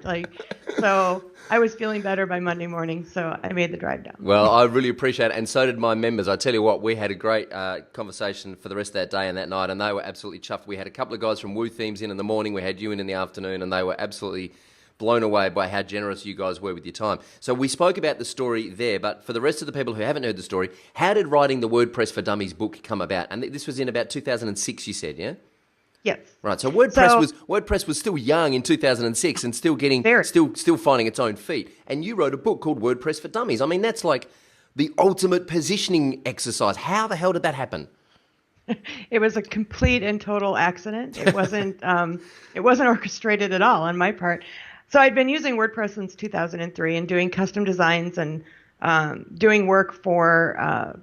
So I was feeling better by Monday morning, so I made the drive down. Well, I really appreciate it, and so did my members. I tell you what, we had a great conversation for the rest of that day and that night, and they were absolutely chuffed. We had a couple of guys from Woo Themes in the morning, we had you in the afternoon, and they were absolutely blown away by how generous you guys were with your time. So we spoke about the story there, but for the rest of the people who haven't heard the story, how did writing the WordPress for Dummies book come about? And this was in about 2006, you said, yeah? Yes. Right. So WordPress was still young in 2006 and still still finding its own feet. And you wrote a book called WordPress for Dummies. I mean, that's like the ultimate positioning exercise. How the hell did that happen? It was a complete and total accident. It wasn't orchestrated at all on my part. So I'd been using WordPress since 2003 and doing custom designs and doing work for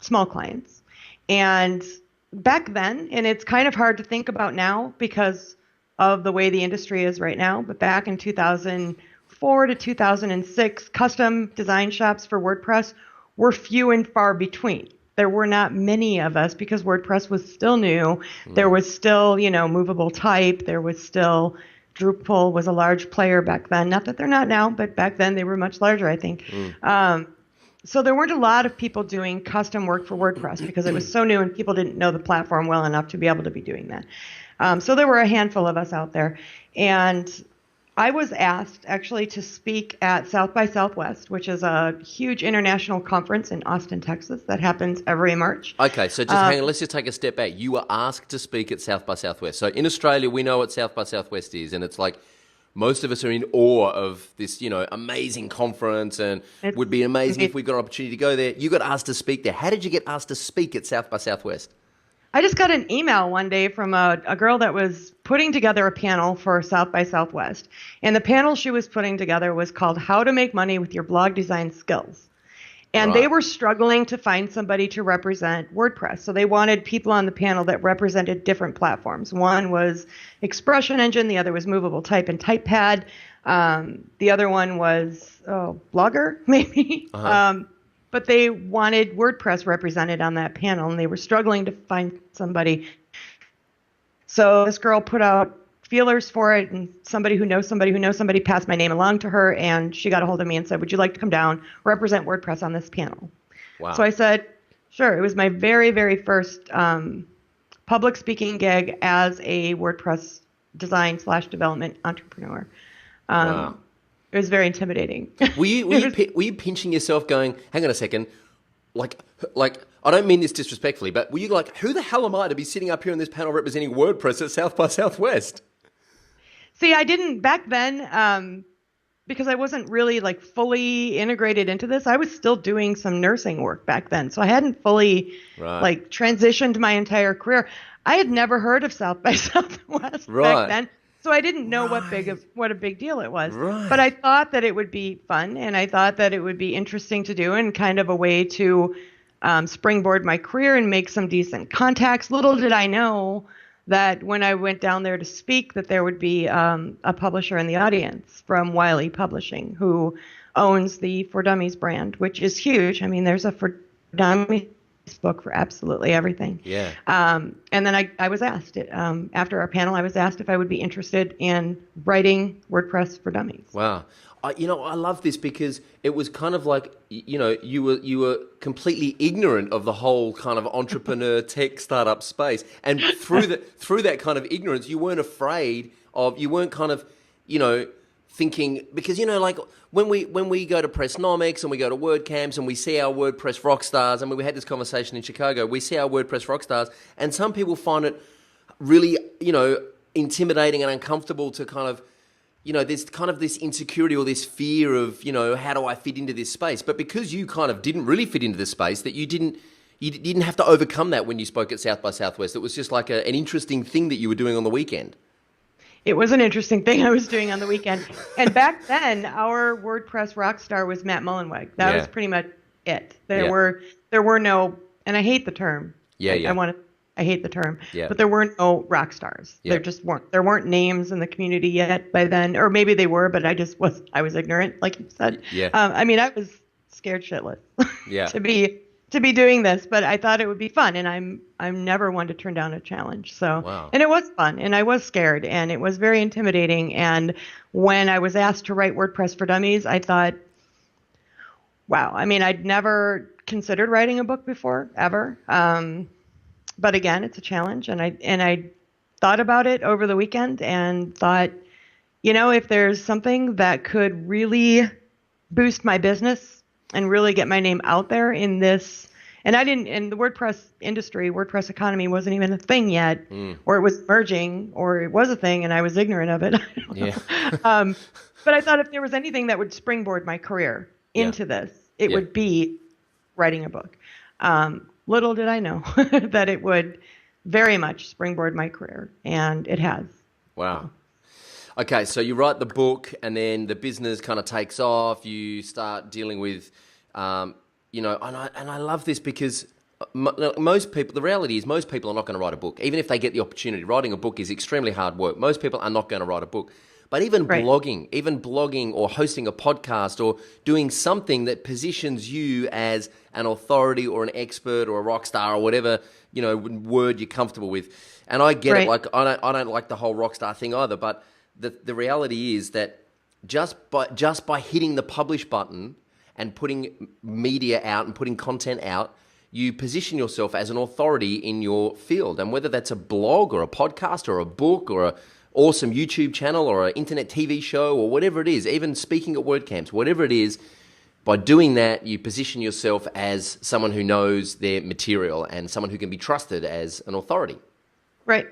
small clients. And back then, and it's kind of hard to think about now because of the way the industry is right now, but back in 2004 to 2006, custom design shops for WordPress were few and far between. There were not many of us because WordPress was still new. There was still, movable type. There was still Drupal was a large player back then. Not that they're not now, but back then they were much larger, I think. So there weren't a lot of people doing custom work for WordPress because it was so new and people didn't know the platform well enough to be able to be doing that. So there were a handful of us out there. And I was asked actually to speak at South by Southwest, which is a huge international conference in Austin, Texas that happens every March. Okay, so just hang on, let's just take a step back. You were asked to speak at South by Southwest. So in Australia, we know what South by Southwest is, and it's like most of us are in awe of this, amazing conference, and it would be amazing if we got an opportunity to go there. You got asked to speak there. How did you get asked to speak at South by Southwest? I just got an email one day from a girl that was putting together a panel for South by Southwest. And the panel she was putting together was called How to Make Money with Your Blog Design Skills. And They were struggling to find somebody to represent WordPress. So they wanted people on the panel that represented different platforms. One was Expression Engine. The other was Movable Type and TypePad. The other one was Blogger, maybe. But they wanted WordPress represented on that panel, and they were struggling to find somebody. So this girl put out feelers for it, and somebody who knows somebody passed my name along to her, and she got a hold of me and said, would you like to come down, represent WordPress on this panel? Wow. So I said, sure. It was my very, very first public speaking gig as a WordPress design/development entrepreneur. Wow. It was very intimidating. Were you pinching yourself going, hang on a second, like I don't mean this disrespectfully, but were you like, who the hell am I to be sitting up here on this panel representing WordPress at South by Southwest? See, I didn't back then because I wasn't really fully integrated into this. I was still doing some nursing work back then. So I hadn't fully transitioned my entire career. I had never heard of South by Southwest back then. So I didn't know what a big deal it was. Right. But I thought that it would be fun, and I thought that it would be interesting to do and kind of a way to springboard my career and make some decent contacts. Little did I know that when I went down there to speak that there would be a publisher in the audience from Wiley Publishing who owns the For Dummies brand, which is huge. I mean, there's a For Dummies book for absolutely everything. Yeah. And then I was asked after our panel, I was asked if I would be interested in writing WordPress for Dummies. Wow. I love this because it was kind of like, you were completely ignorant of the whole kind of entrepreneur tech startup space. And through that kind of ignorance, you weren't afraid of, you weren't kind of, thinking, because when we go to Pressnomics and we go to WordCamps and we see our WordPress rock stars, I mean, we had this conversation in Chicago, we see our WordPress rock stars, and some people find it really, intimidating and uncomfortable to kind of, there's kind of this insecurity or this fear of, how do I fit into this space? But because you kind of didn't really fit into this space, that you didn't have to overcome that when you spoke at South by Southwest. It was just like an interesting thing that you were doing on the weekend. It was an interesting thing I was doing on the weekend. And back then, our WordPress rock star was Matt Mullenweg. That was pretty much it. Yeah. There were no, and I hate the term. Yeah. I hate the term. Yeah. But there were no rock stars. Yeah. There weren't names in the community yet by then, or maybe they were, but I was ignorant, like you said. Yeah. I mean, I was scared shitless Yeah. to be doing this, but I thought it would be fun, and I'm never one to turn down a challenge. So, Wow. And it was fun, and I was scared, and it was very intimidating. And when I was asked to write WordPress for Dummies, I thought, wow. I mean, I'd never considered writing a book before, ever. But again, it's a challenge, and I thought about it over the weekend and thought, if there's something that could really boost my business and really get my name out there in this, and in the WordPress industry, WordPress economy wasn't even a thing yet, or it was emerging, or it was a thing and I was ignorant of it. I don't know. But I thought if there was anything that would springboard my career into this, it would be writing a book. Little did I know that it would very much springboard my career, and it has. Wow. Okay, so you write the book, and then the business kind of takes off. You start dealing with, and I love this because most people, the reality is most people are not going to write a book, even if they get the opportunity. Writing a book is extremely hard work. Most people are not going to write a book. But even blogging or hosting a podcast or doing something that positions you as an authority or an expert or a rock star or whatever, word you're comfortable with. And I get it. Like I don't like the whole rock star thing either. But the reality is that just by hitting the publish button and putting media out and putting content out, you position yourself as an authority in your field. And whether that's a blog or a podcast or a book or a awesome YouTube channel or an internet TV show or whatever it is, even speaking at WordCamps, whatever it is, by doing that, you position yourself as someone who knows their material and someone who can be trusted as an authority. Right.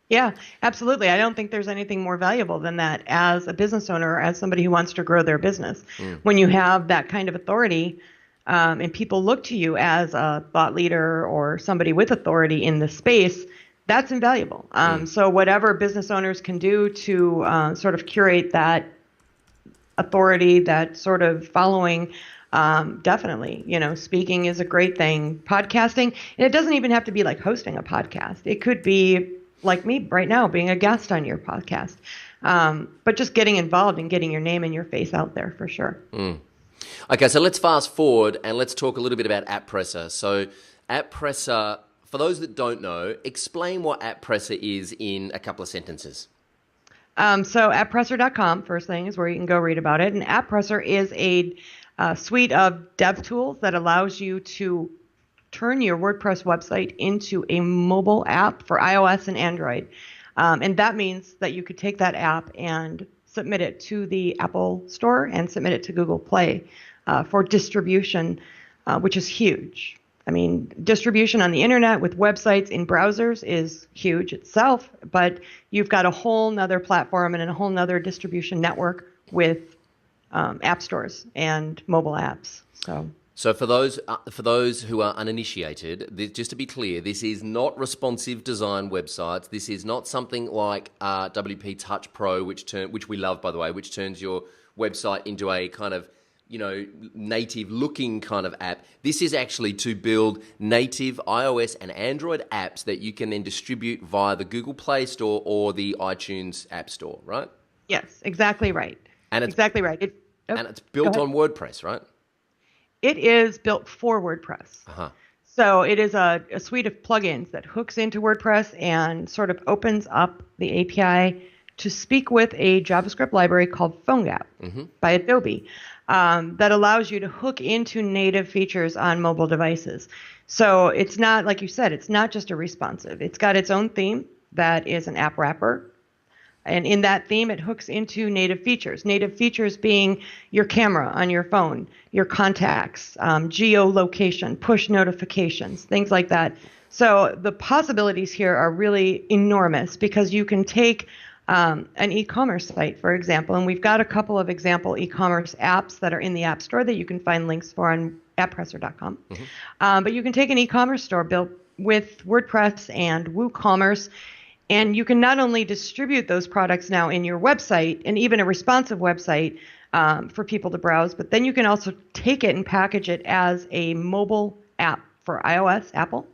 Yeah, absolutely. I don't think there's anything more valuable than that as a business owner or as somebody who wants to grow their business. When you have that kind of authority, and people look to you as a thought leader or somebody with authority in the space, that's invaluable. So whatever business owners can do to sort of curate that authority, that sort of following, definitely, speaking is a great thing. Podcasting, and it doesn't even have to be like hosting a podcast. It could be like me right now, being a guest on your podcast. But just getting involved and getting your name and your face out there for sure. Okay, so let's fast forward and let's talk a little bit about AppPresser. So AppPresser, for those that don't know, explain what AppPresser is in a couple of sentences. So apppresser.com, first thing, is where you can go read about it. And AppPresser is a suite of dev tools that allows you to turn your WordPress website into a mobile app for iOS and Android. And that means that you could take that app and submit it to the Apple Store and submit it to Google Play for distribution, which is huge. I mean, distribution on the internet with websites in browsers is huge itself, but you've got a whole nother platform and a whole nother distribution network with app stores and mobile apps. So for those who are uninitiated, just to be clear, this is not responsive design websites. This is not something like WP Touch Pro, which we love, by the way, which turns your website into a kind of native looking kind of app. This is actually to build native iOS and Android apps that you can then distribute via the Google Play Store or the iTunes App Store, right? Yes, exactly right. And it's exactly right. And it's built on WordPress, right? It is built for WordPress. Uh-huh. So it is a suite of plugins that hooks into WordPress and sort of opens up the API to speak with a JavaScript library called PhoneGap by Adobe. That allows you to hook into native features on mobile devices. So it's not, like you said, it's not just a responsive. It's got its own theme that is an app wrapper. And in that theme, it hooks into native features. Native features being your camera on your phone, your contacts, geolocation, push notifications, things like that. So the possibilities here are really enormous because you can take an e-commerce site, for example, and we've got a couple of example e-commerce apps that are in the App Store that you can find links for on apppresser.com. But you can take an e-commerce store built with WordPress and WooCommerce, and you can not only distribute those products now in your website and even a responsive website, for people to browse. But then you can also take it and package it as a mobile app for iOS, Apple,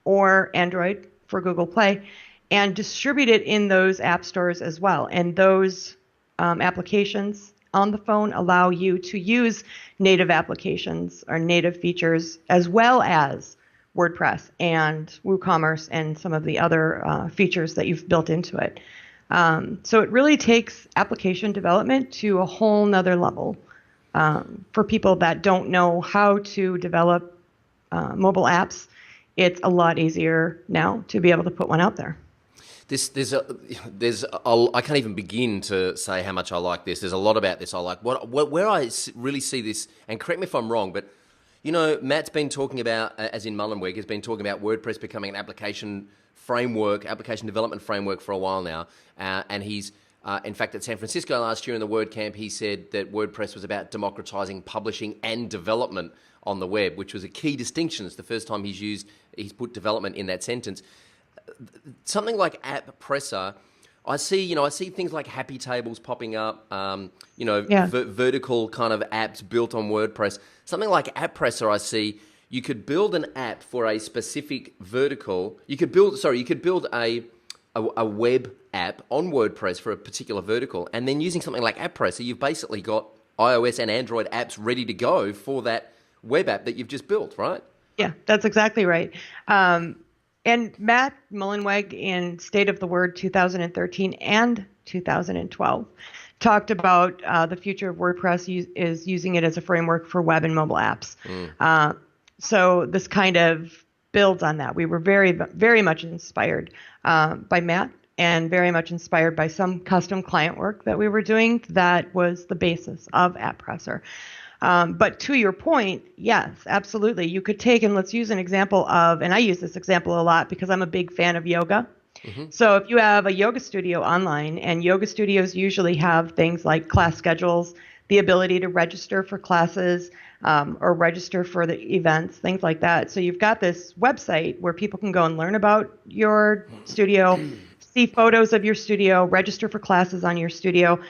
or Android for Google Play, and distribute it in those app stores as well. And those applications on the phone allow you to use native applications or native features, as well as WordPress and WooCommerce and some of the other features that you've built into it. So it really takes application development to a whole nother level. For people that don't know how to develop mobile apps, it's a lot easier now to be able to put one out there. I can't even begin to say how much I like this. There's a lot about this I like. Where I really see this, and correct me if I'm wrong, but Matt's been talking about, as in Mullenweg, has been talking about WordPress becoming an application development framework for a while now. And he's, in fact, at San Francisco last year in the WordCamp, he said that WordPress was about democratizing publishing and development on the web, which was a key distinction. It's the first time he's put development in that sentence. Something like App Presser, I see things like happy tables popping up, vertical kind of apps built on WordPress. Something like App Presser, I see you could build an app for a specific vertical. You could build a web app on WordPress for a particular vertical, and then using something like App Presser, you've basically got iOS and Android apps ready to go for that web app that you've just built, right? Yeah, that's exactly right. And Matt Mullenweg in State of the Word 2013 and 2012 talked about the future of WordPress is using it as a framework for web and mobile apps. So this kind of builds on that. We were very, very much inspired by Matt and very much inspired by some custom client work that we were doing that was the basis of App Presser. But to your point, yes, absolutely. You could take, and let's use an example of, and I use this example a lot because I'm a big fan of yoga. Mm-hmm. So if you have a yoga studio online, and yoga studios usually have things like class schedules, the ability to register for classes or register for the events, things like that. So you've got this website where people can go and learn about your studio, see photos of your studio, register for classes on your studio.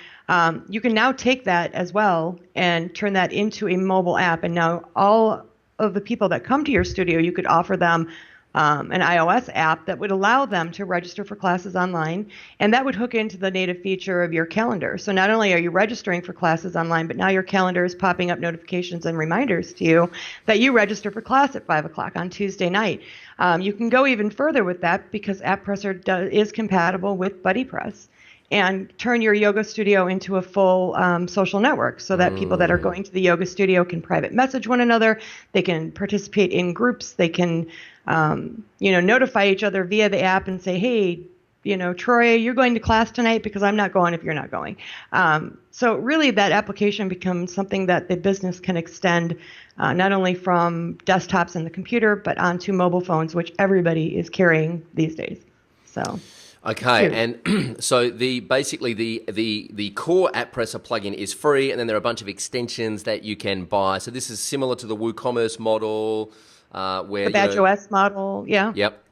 You can now take that as well and turn that into a mobile app. And now all of the people that come to your studio, you could offer them an iOS app that would allow them to register for classes online. And that would hook into the native feature of your calendar. So not only are you registering for classes online, but now your calendar is popping up notifications and reminders to you that you register for class at 5 o'clock on Tuesday night. You can go even further with that because App Presser is compatible with BuddyPress, and turn your yoga studio into a full social network so that people that are going to the yoga studio can private message one another. They can participate in groups. They can, notify each other via the app and say, hey, Troy, you're going to class tonight because I'm not going if you're not going. So really that application becomes something that the business can extend not only from desktops and the computer, but onto mobile phones, which everybody is carrying these days. So. Okay, and so the core App Presser plugin is free, and then there are a bunch of extensions that you can buy. So this is similar to the WooCommerce model, where the BadgeOS model, yeah. Yep.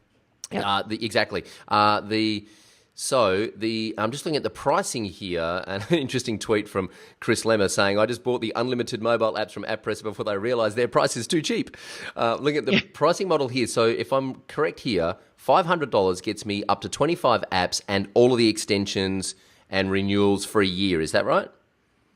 Exactly. I'm just looking at the pricing here, and an interesting tweet from Chris Lemmer saying, I just bought the unlimited mobile apps from App Presser before they realized their price is too cheap. Looking at the pricing model here, so if I'm correct here, $500 gets me up to 25 apps and all of the extensions and renewals for a year. Is that right?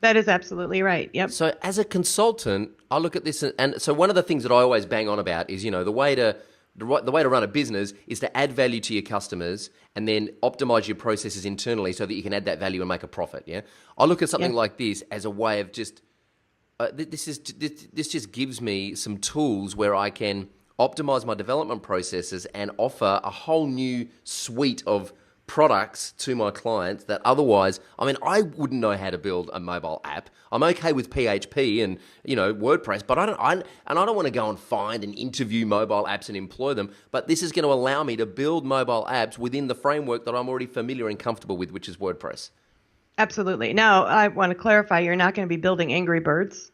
That is absolutely right. Yep. So as a consultant, I look at this, and so one of the things that I always bang on about is, the way to run a business is to add value to your customers and then optimize your processes internally so that you can add that value and make a profit. Yeah. I look at something like this as a way of just this just gives me some tools where I can optimize my development processes and offer a whole new suite of products to my clients that otherwise, I wouldn't know how to build a mobile app. I'm okay with PHP and, WordPress, but I don't want to go and find and interview mobile apps and employ them. But this is going to allow me to build mobile apps within the framework that I'm already familiar and comfortable with, which is WordPress. Absolutely. Now, I want to clarify, you're not going to be building Angry Birds.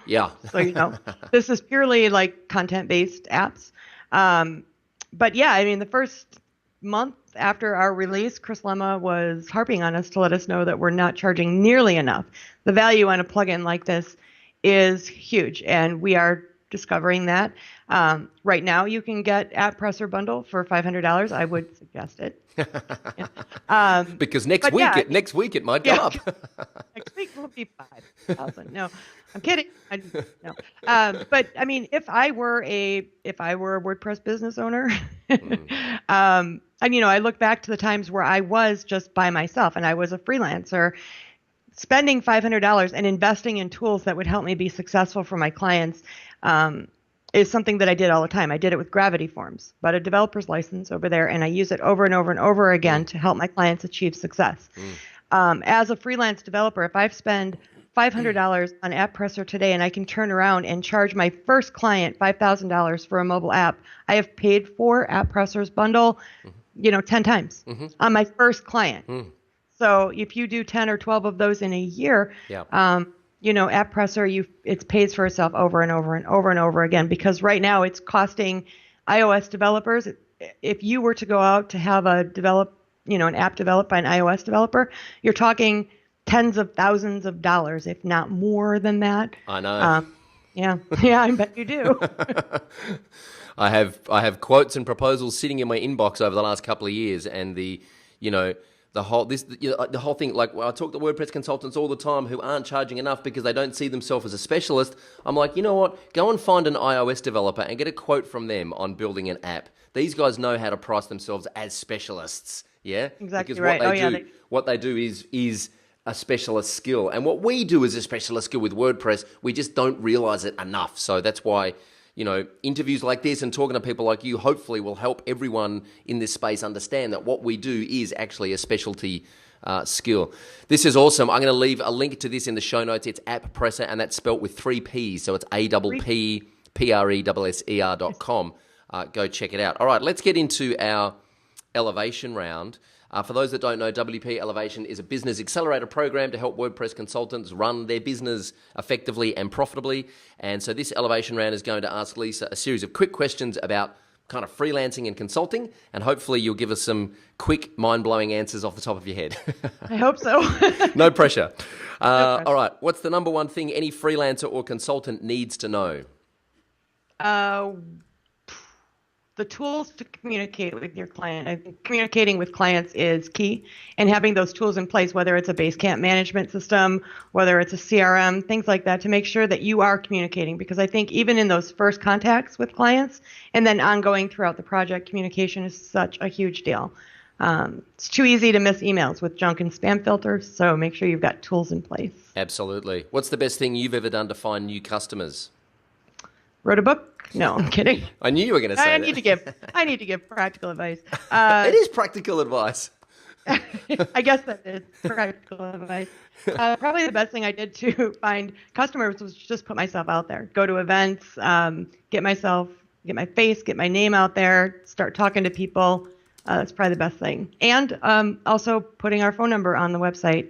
Yeah. So, this is purely like content-based apps. But yeah, the first month after our release, Chris Lemma was harping on us to let us know that we're not charging nearly enough. The value on a plugin like this is huge, and we are discovering that. Right now, you can get App Presser Bundle for $500. I would suggest it. Because next week it might go up. Next week will be 5,000. No, I'm kidding. No. But I mean, if I were a WordPress business owner, and I look back to the times where I was just by myself and I was a freelancer, spending $500 and investing in tools that would help me be successful for my clients is something that I did all the time. I did it with Gravity Forms, bought a developer's license over there, and I use it over and over and over again to help my clients achieve success. As a freelance developer, if I've spent $500 on App Presser today and I can turn around and charge my first client $5,000 for a mobile app, I have paid for App Presser's bundle, 10 times on my first client. So if you do 10 or 12 of those in a year, App Presser, it pays for itself over and over and over and over again, because right now it's costing iOS developers. If you were to go out to have an app developed by an iOS developer, you're talking tens of thousands of dollars, if not more than that. I know. Yeah, I bet you do. I have quotes and proposals sitting in my inbox over the last couple of years, and the whole thing, like I talk to WordPress consultants all the time who aren't charging enough because they don't see themselves as a specialist. I'm like, you know what? Go and find an iOS developer and get a quote from them on building an app. These guys know how to price themselves as specialists. Yeah, exactly because right. What they do is a specialist skill, and what we do is a specialist skill with WordPress. We just don't realize it enough. So that's why, interviews like this and talking to people like you hopefully will help everyone in this space understand that what we do is actually a specialty skill. This is awesome. I'm going to leave a link to this in the show notes. It's App Presser, and that's spelt with 3 P's. So it's APPPRESSER.com. Go check it out. All right, let's get into our elevation round. For those that don't know, WP Elevation is a business accelerator program to help WordPress consultants run their business effectively and profitably. And so this elevation round is going to ask Lisa a series of quick questions about kind of freelancing and consulting, and hopefully you'll give us some quick, mind-blowing answers off the top of your head. I hope so. No pressure. All right, what's the number one thing any freelancer or consultant needs to know? The tools to communicate with your client. I think communicating with clients is key, and having those tools in place, whether it's a Basecamp management system, whether it's a CRM, things like that, to make sure that you are communicating. Because I think even in those first contacts with clients and then ongoing throughout the project, communication is such a huge deal. It's too easy to miss emails with junk and spam filters, so make sure you've got tools in place. Absolutely. What's the best thing you've ever done to find new customers? Wrote a book? No, I'm kidding. I knew you were going to say that. I need to give practical advice. It is practical advice. I guess that is practical advice. Probably the best thing I did to find customers was just put myself out there. Go to events, get my face, get my name out there, start talking to people. That's probably the best thing. And also putting our phone number on the website.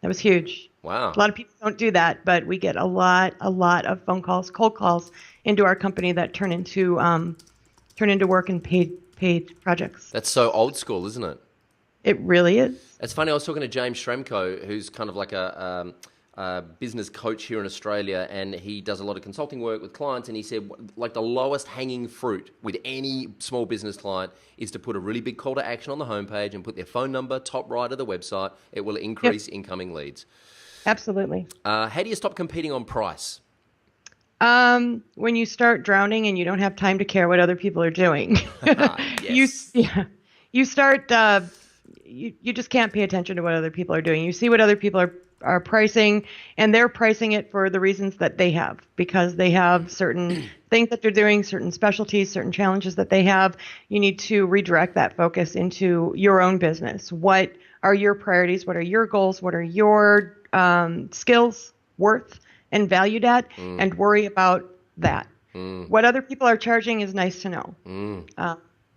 That was huge. Wow. A lot of people don't do that, but we get a lot of phone calls, cold calls into our company that turn into work and paid projects. That's so old school, isn't it? It really is. It's funny. I was talking to James Shremko, who's kind of like a business coach here in Australia, and he does a lot of consulting work with clients, and he said like the lowest hanging fruit with any small business client is to put a really big call to action on the homepage and put their phone number top right of the website. It will increase incoming leads. Absolutely. How do you stop competing on price? When you start drowning and you don't have time to care what other people are doing. Yes. You start, you just can't pay attention to what other people are doing. You see what other people are pricing, and they're pricing it for the reasons that they have, because they have certain things that they're doing, certain specialties, certain challenges that they have. You need to redirect that focus into your own business. What are your priorities? What are your goals? What are your skills worth and valued at, and worry about that. What other people are charging is nice to know,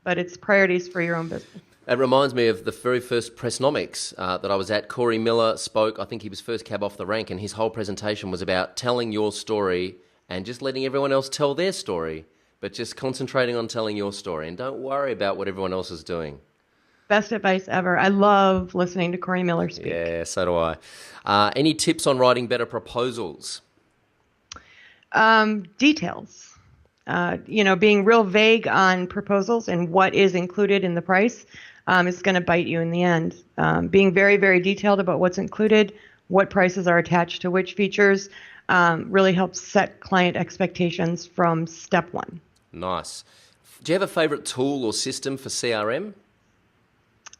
but it's priorities for your own business. It reminds me of the very first Pressnomics that I was at. Corey Miller spoke. I think he was first cab off the rank, and his whole presentation was about telling your story and just letting everyone else tell their story, but just concentrating on telling your story, and don't worry about what everyone else is doing. Best advice ever. I love listening to Corey Miller speak. Yeah, so do I. Any tips on writing better proposals? Details. Being real vague on proposals and what is included in the price is going to bite you in the end. Being very, very detailed about what's included, what prices are attached to which features, really helps set client expectations from step one. Nice. Do you have a favorite tool or system for CRM?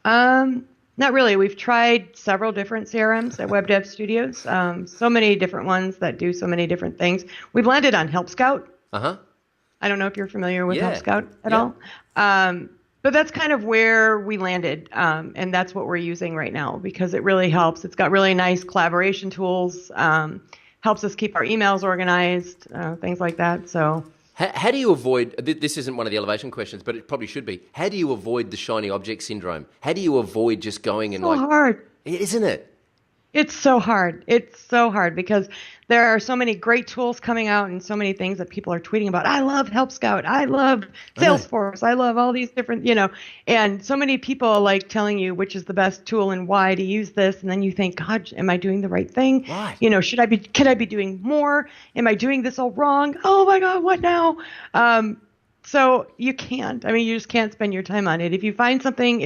Not really. We've tried several different CRMs at WebDev Studios. So many different ones that do so many different things. We've landed on Help Scout. Uh-huh. I don't know if you're familiar with Yeah. Help Scout at Yeah. all. But that's kind of where we landed. And that's what we're using right now because it really helps. It's got really nice collaboration tools, helps us keep our emails organized, things like that. So How do you avoid, this isn't one of the elevation questions, but it probably should be. How do you avoid the shiny object syndrome? How do you avoid just going and so hard. Isn't it? It's so hard. It's so hard because there are so many great tools coming out and so many things that people are tweeting about. I love Help Scout. I love Salesforce. I love all these different, and so many people like telling you which is the best tool and why to use this. And then you think, God, am I doing the right thing? Right. Can I be doing more? Am I doing this all wrong? Oh my God, what now? So you can't. I mean, you just can't spend your time on it. If we find something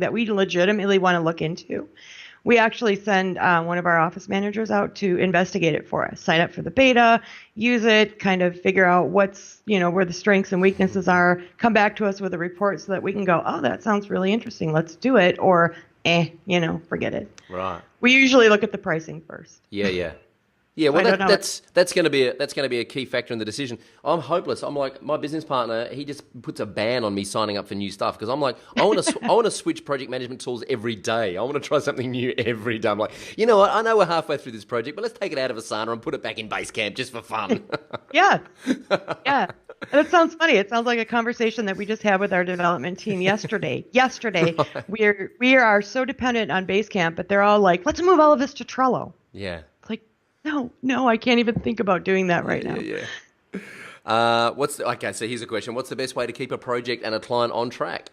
that we legitimately want to look into, we actually send one of our office managers out to investigate it for us, sign up for the beta, use it, kind of figure out what's, where the strengths and weaknesses are, come back to us with a report so that we can go, oh, that sounds really interesting. Let's do it. Or, forget it. Right. We usually look at the pricing first. Yeah. Yeah, well, that's going to be a key factor in the decision. I'm hopeless. I'm like my business partner. He just puts a ban on me signing up for new stuff because I'm like I want to switch project management tools every day. I want to try something new every day. I'm like, you know what? I know we're halfway through this project, but let's take it out of Asana and put it back in Basecamp just for fun. Yeah. That sounds funny. It sounds like a conversation that we just had with our development team yesterday. Right. We are so dependent on Basecamp, but they're all like, let's move all of this to Trello. Yeah. No, I can't even think about doing that right now. Yeah. So here's a question. What's the best way to keep a project and a client on track?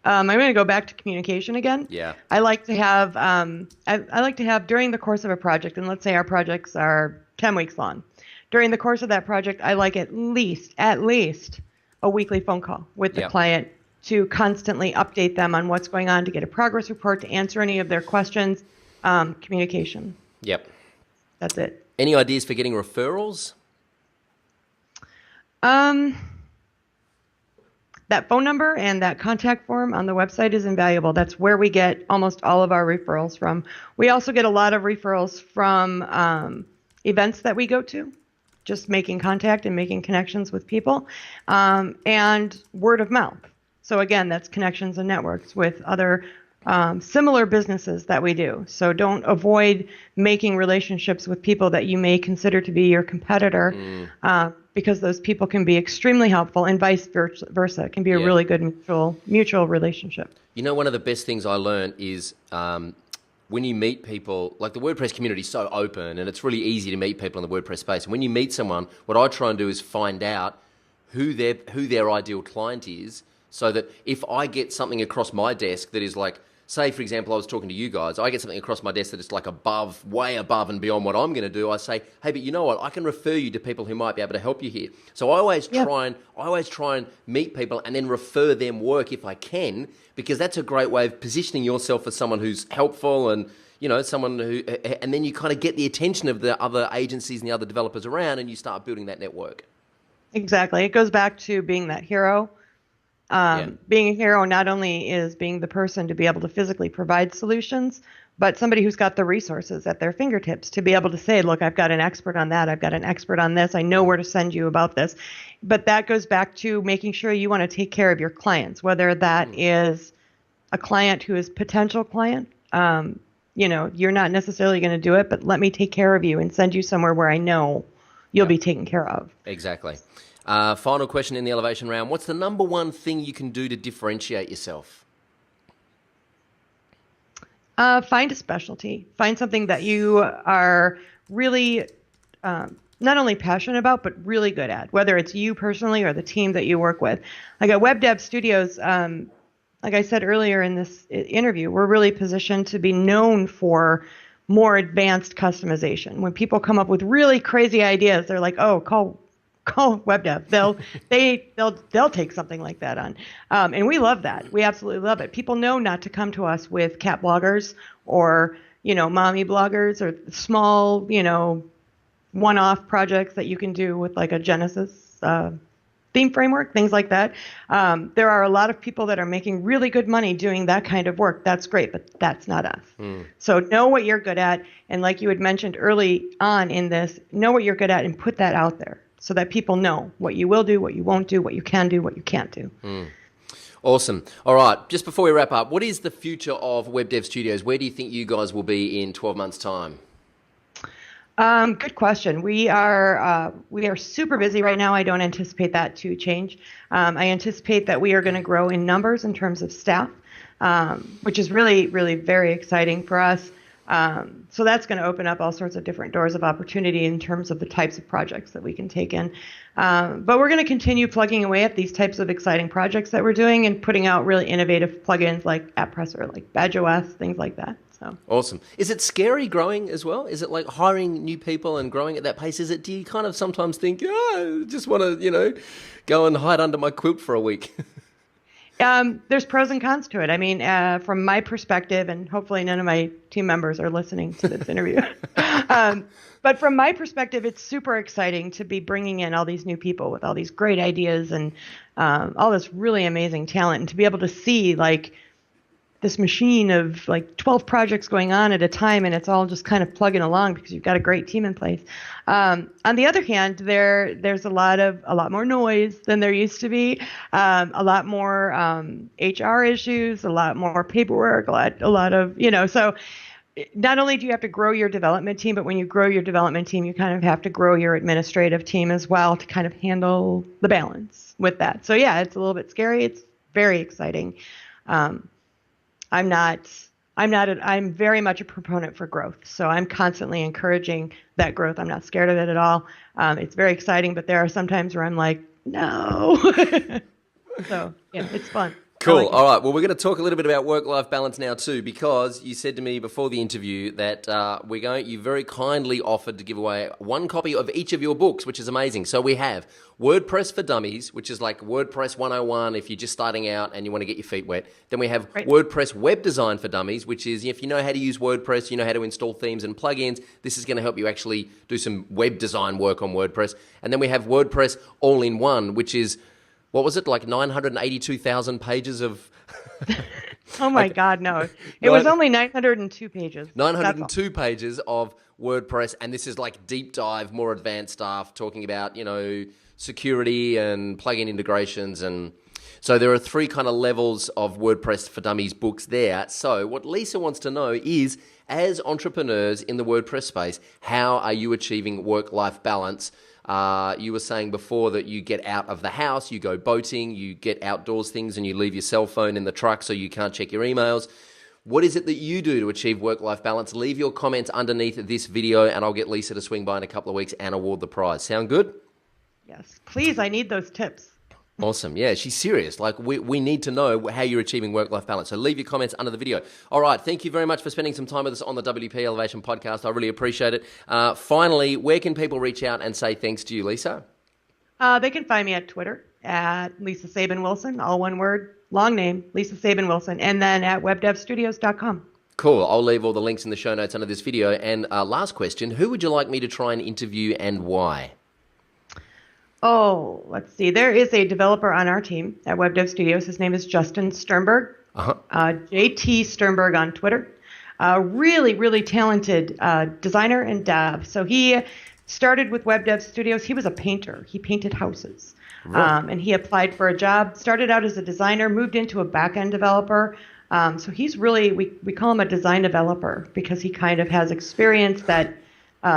I'm going to go back to communication again. Yeah. I like to have I like to have during the course of a project, and let's say our projects are 10 weeks long. During the course of that project, I like at least a weekly phone call with the client to constantly update them on what's going on, to get a progress report, to answer any of their questions. Communication. Yep. That's it. Any ideas for getting referrals? That phone number and that contact form on the website is invaluable. That's where we get almost all of our referrals from. We also get a lot of referrals from events that we go to, just making contact and making connections with people, and word of mouth. So again, that's connections and networks with other similar businesses that we do. So don't avoid making relationships with people that you may consider to be your competitor, because those people can be extremely helpful, and vice versa. It can be a really good mutual relationship. One of the best things I learned is when you meet people, like the WordPress community is so open and it's really easy to meet people in the WordPress space. And when you meet someone, what I try and do is find out who their ideal client is, so that if I get something across my desk that is like, say, for example, I was talking to you guys, I get something across my desk that is like way above and beyond what I'm going to do. I say, hey, but you know what? I can refer you to people who might be able to help you here. So I always try and meet people and then refer them work if I can, because that's a great way of positioning yourself as someone who's helpful and, someone who, and then you kind of get the attention of the other agencies and the other developers around, and you start building that network. Exactly. It goes back to being that hero. Being a hero not only is being the person to be able to physically provide solutions, but somebody who's got the resources at their fingertips to be able to say, look, I've got an expert on that. I've got an expert on this. I know where to send you about this. But that goes back to making sure you want to take care of your clients, whether that is a client who is potential client. You're not necessarily going to do it, but let me take care of you and send you somewhere where I know you'll be taken care of. Exactly. Final question in the elevation round. What's the number one thing you can do to differentiate yourself? Find a specialty. Find something that you are really not only passionate about, but really good at, whether it's you personally or the team that you work with. Like at WebDev Studios, like I said earlier in this interview, we're really positioned to be known for more advanced customization. When people come up with really crazy ideas, they're like, "Oh, call WebDev." They'll take something like that on, and we love that. We absolutely love it. People know not to come to us with cat bloggers or mommy bloggers or small one-off projects that you can do with like a Genesis theme framework, things like that. There are a lot of people that are making really good money doing that kind of work. That's great, but that's not us. So know what you're good at, and like you had mentioned early on in this, know what you're good at and put that out there so that people know what you will do, what you won't do, what you can do, what you can't do. Awesome. All right, just before we wrap up, what is the future of WebDev Studios? Where do you think you guys will be in 12 months' time? Good question. We are super busy right now. I don't anticipate that to change. I anticipate that we are going to grow in numbers in terms of staff, which is really, really very exciting for us. So that's going to open up all sorts of different doors of opportunity in terms of the types of projects that we can take in. But we're going to continue plugging away at these types of exciting projects that we're doing and putting out really innovative plugins like AppPresser, like BadgeOS, things like that. So. Awesome. Is it scary growing as well? Is it like hiring new people and growing at that pace? Do you kind of sometimes think, I just want to, go and hide under my quilt for a week? There's pros and cons to it. I mean, from my perspective, and hopefully none of my team members are listening to this interview, but from my perspective, it's super exciting to be bringing in all these new people with all these great ideas and all this really amazing talent, and to be able to see like this machine of like 12 projects going on at a time, and it's all just kind of plugging along because you've got a great team in place. On the other hand, there's a lot more noise than there used to be, a lot more HR issues, a lot more paperwork, a lot of, so not only do you have to grow your development team, but when you grow your development team, you kind of have to grow your administrative team as well to kind of handle the balance with that. So yeah, it's a little bit scary. It's very exciting. I'm very much a proponent for growth. So I'm constantly encouraging that growth. I'm not scared of it at all. It's very exciting, but there are some times where I'm like, no. So yeah, it's fun. Cool. All right. Well, we're going to talk a little bit about work-life balance now too, because you said to me before the interview that you very kindly offered to give away one copy of each of your books, which is amazing. So we have WordPress for Dummies, which is like WordPress 101 if you're just starting out and you want to get your feet wet. Then we have WordPress Web Design for Dummies, which is if you know how to use WordPress, you know how to install themes and plugins, this is going to help you actually do some web design work on WordPress. And then we have WordPress All-in-One, which is, what was it, like 982,000 pages of... Oh my God, no. It was only 902 pages. 902 pages of WordPress, and this is like deep dive, more advanced stuff, talking about, security and plugin integrations. And so there are 3 kind of levels of WordPress for Dummies books there. So what Lisa wants to know is, as entrepreneurs in the WordPress space, how are you achieving work-life balance? You were saying before that you get out of the house, you go boating, you get outdoors things, and you leave your cell phone in the truck so you can't check your emails. What is it that you do to achieve work-life balance? Leave your comments underneath this video, and I'll get Lisa to swing by in a couple of weeks and award the prize. Sound good? Yes, please. I need those tips. Awesome. Yeah, she's serious. Like, we need to know how you're achieving work-life balance. So leave your comments under the video. All right. Thank you very much for spending some time with us on the WP Elevation podcast. I really appreciate it. Finally, where can people reach out and say thanks to you, Lisa? They can find me at Twitter at Lisa Sabin-Wilson, all one word, long name, Lisa Sabin-Wilson, and then at webdevstudios.com. Cool. I'll leave all the links in the show notes under this video. And last question, who would you like me to try and interview and why? Oh, let's see. There is a developer on our team at WebDev Studios. His name is Justin Sternberg, JT Sternberg on Twitter. Really, really talented designer and dev. So he started with WebDev Studios. He was a painter. He painted houses. Right. And he applied for a job, started out as a designer, moved into a back-end developer. So he's really, we call him a design developer because he kind of has experience that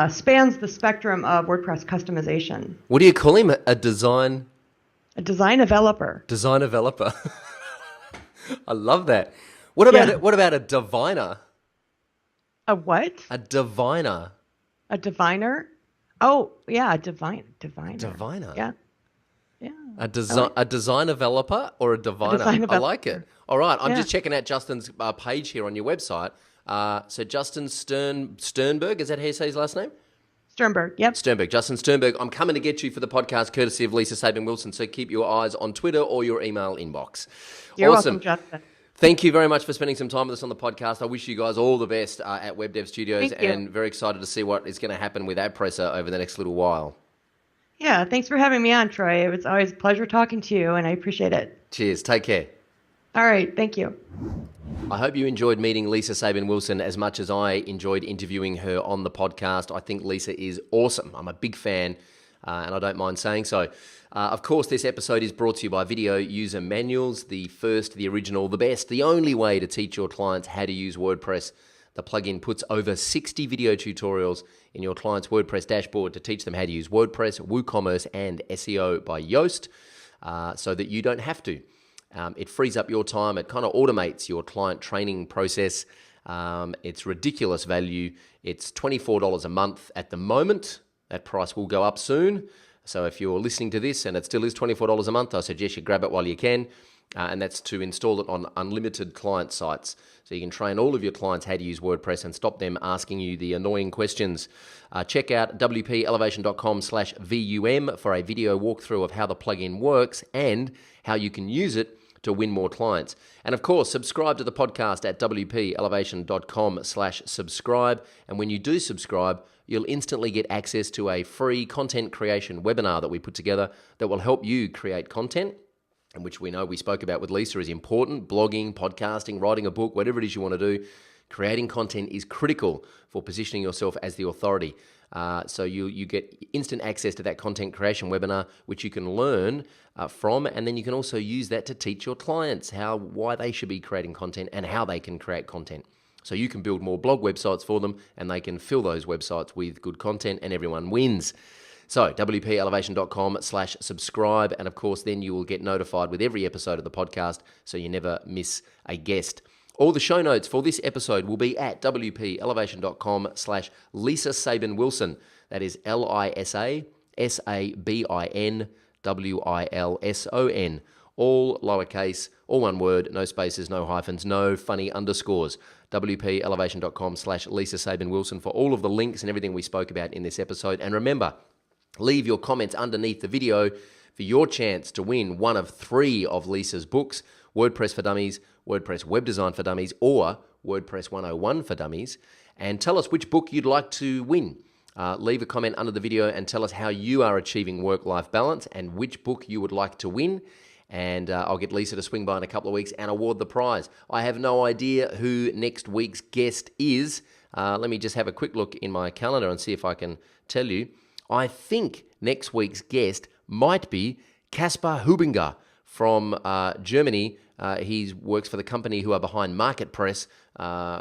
spans the spectrum of WordPress customization. What do you call him? A design developer. Design developer. I love that. What about a diviner? A what? A diviner. A diviner? Oh, yeah, a diviner. Diviner. Yeah. Yeah. A design developer or a diviner? I like it. All right. I'm just checking out Justin's page here on your website. So Justin Sternberg, is that how you say his last name? Sternberg, yep. Sternberg, Justin Sternberg. I'm coming to get you for the podcast courtesy of Lisa Sabin-Wilson, so keep your eyes on Twitter or your email inbox. You're awesome. welcome, Justin. Thank you very much for spending some time with us on the podcast. I wish you guys all the best at WebDev Studios, and very excited to see what is going to happen with AdPresser over the next little while. Yeah, thanks for having me on, Troy. It was always a pleasure talking to you, and I appreciate it. Cheers. Take care. All right. Thank you. I hope you enjoyed meeting Lisa Sabin-Wilson as much as I enjoyed interviewing her on the podcast. I think Lisa is awesome. I'm a big fan, and I don't mind saying so. Of course, this episode is brought to you by Video User Manuals, the first, the original, the best, the only way to teach your clients how to use WordPress. The plugin puts over 60 video tutorials in your client's WordPress dashboard to teach them how to use WordPress, WooCommerce, and SEO by Yoast so that you don't have to. It frees up your time. It kind of automates your client training process. It's ridiculous value. It's $24 a month at the moment. That price will go up soon. So if you're listening to this and it still is $24 a month, I suggest you grab it while you can. And that's to install it on unlimited client sites. So you can train all of your clients how to use WordPress and stop them asking you the annoying questions. Check out wpelevation.com/VUM for a video walkthrough of how the plugin works and how you can use it to win more clients. And of course, subscribe to the podcast at wpelevation.com/subscribe. And when you do subscribe, you'll instantly get access to a free content creation webinar that we put together that will help you create content, and which we know we spoke about with Lisa is important. Blogging, podcasting, writing a book, whatever it is you want to do, creating content is critical for positioning yourself as the authority. So you get instant access to that content creation webinar, which you can learn from, and then you can also use that to teach your clients why they should be creating content and how they can create content. So you can build more blog websites for them, and they can fill those websites with good content, and everyone wins. So wpelevation.com/subscribe, and of course then you will get notified with every episode of the podcast so you never miss a guest. All the show notes for this episode will be at wpelevation.com/Lisa Sabin-Wilson. That is LISA SABINWILSON. All lowercase, all one word, no spaces, no hyphens, no funny underscores. wpelevation.com/Lisa Sabin-Wilson for all of the links and everything we spoke about in this episode. And remember, leave your comments underneath the video for your chance to win one of 3 of Lisa's books: WordPress for Dummies, WordPress Web Design for Dummies, or WordPress 101 for Dummies. And tell us which book you'd like to win. Leave a comment under the video and tell us how you are achieving work-life balance and which book you would like to win. And I'll get Lisa to swing by in a couple of weeks and award the prize. I have no idea who next week's guest is. Let me just have a quick look in my calendar and see if I can tell you. I think next week's guest might be Caspar Hubinger from Germany. He works for the company who are behind MarketPress,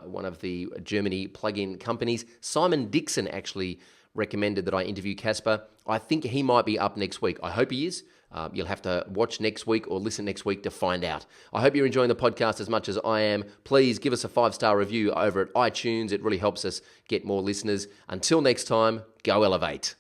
one of the Germany plugin companies. Simon Dixon actually recommended that I interview Caspar. I think he might be up next week. I hope he is. You'll have to watch next week or listen next week to find out. I hope you're enjoying the podcast as much as I am. Please give us a 5-star review over at iTunes. It really helps us get more listeners. Until next time, go elevate.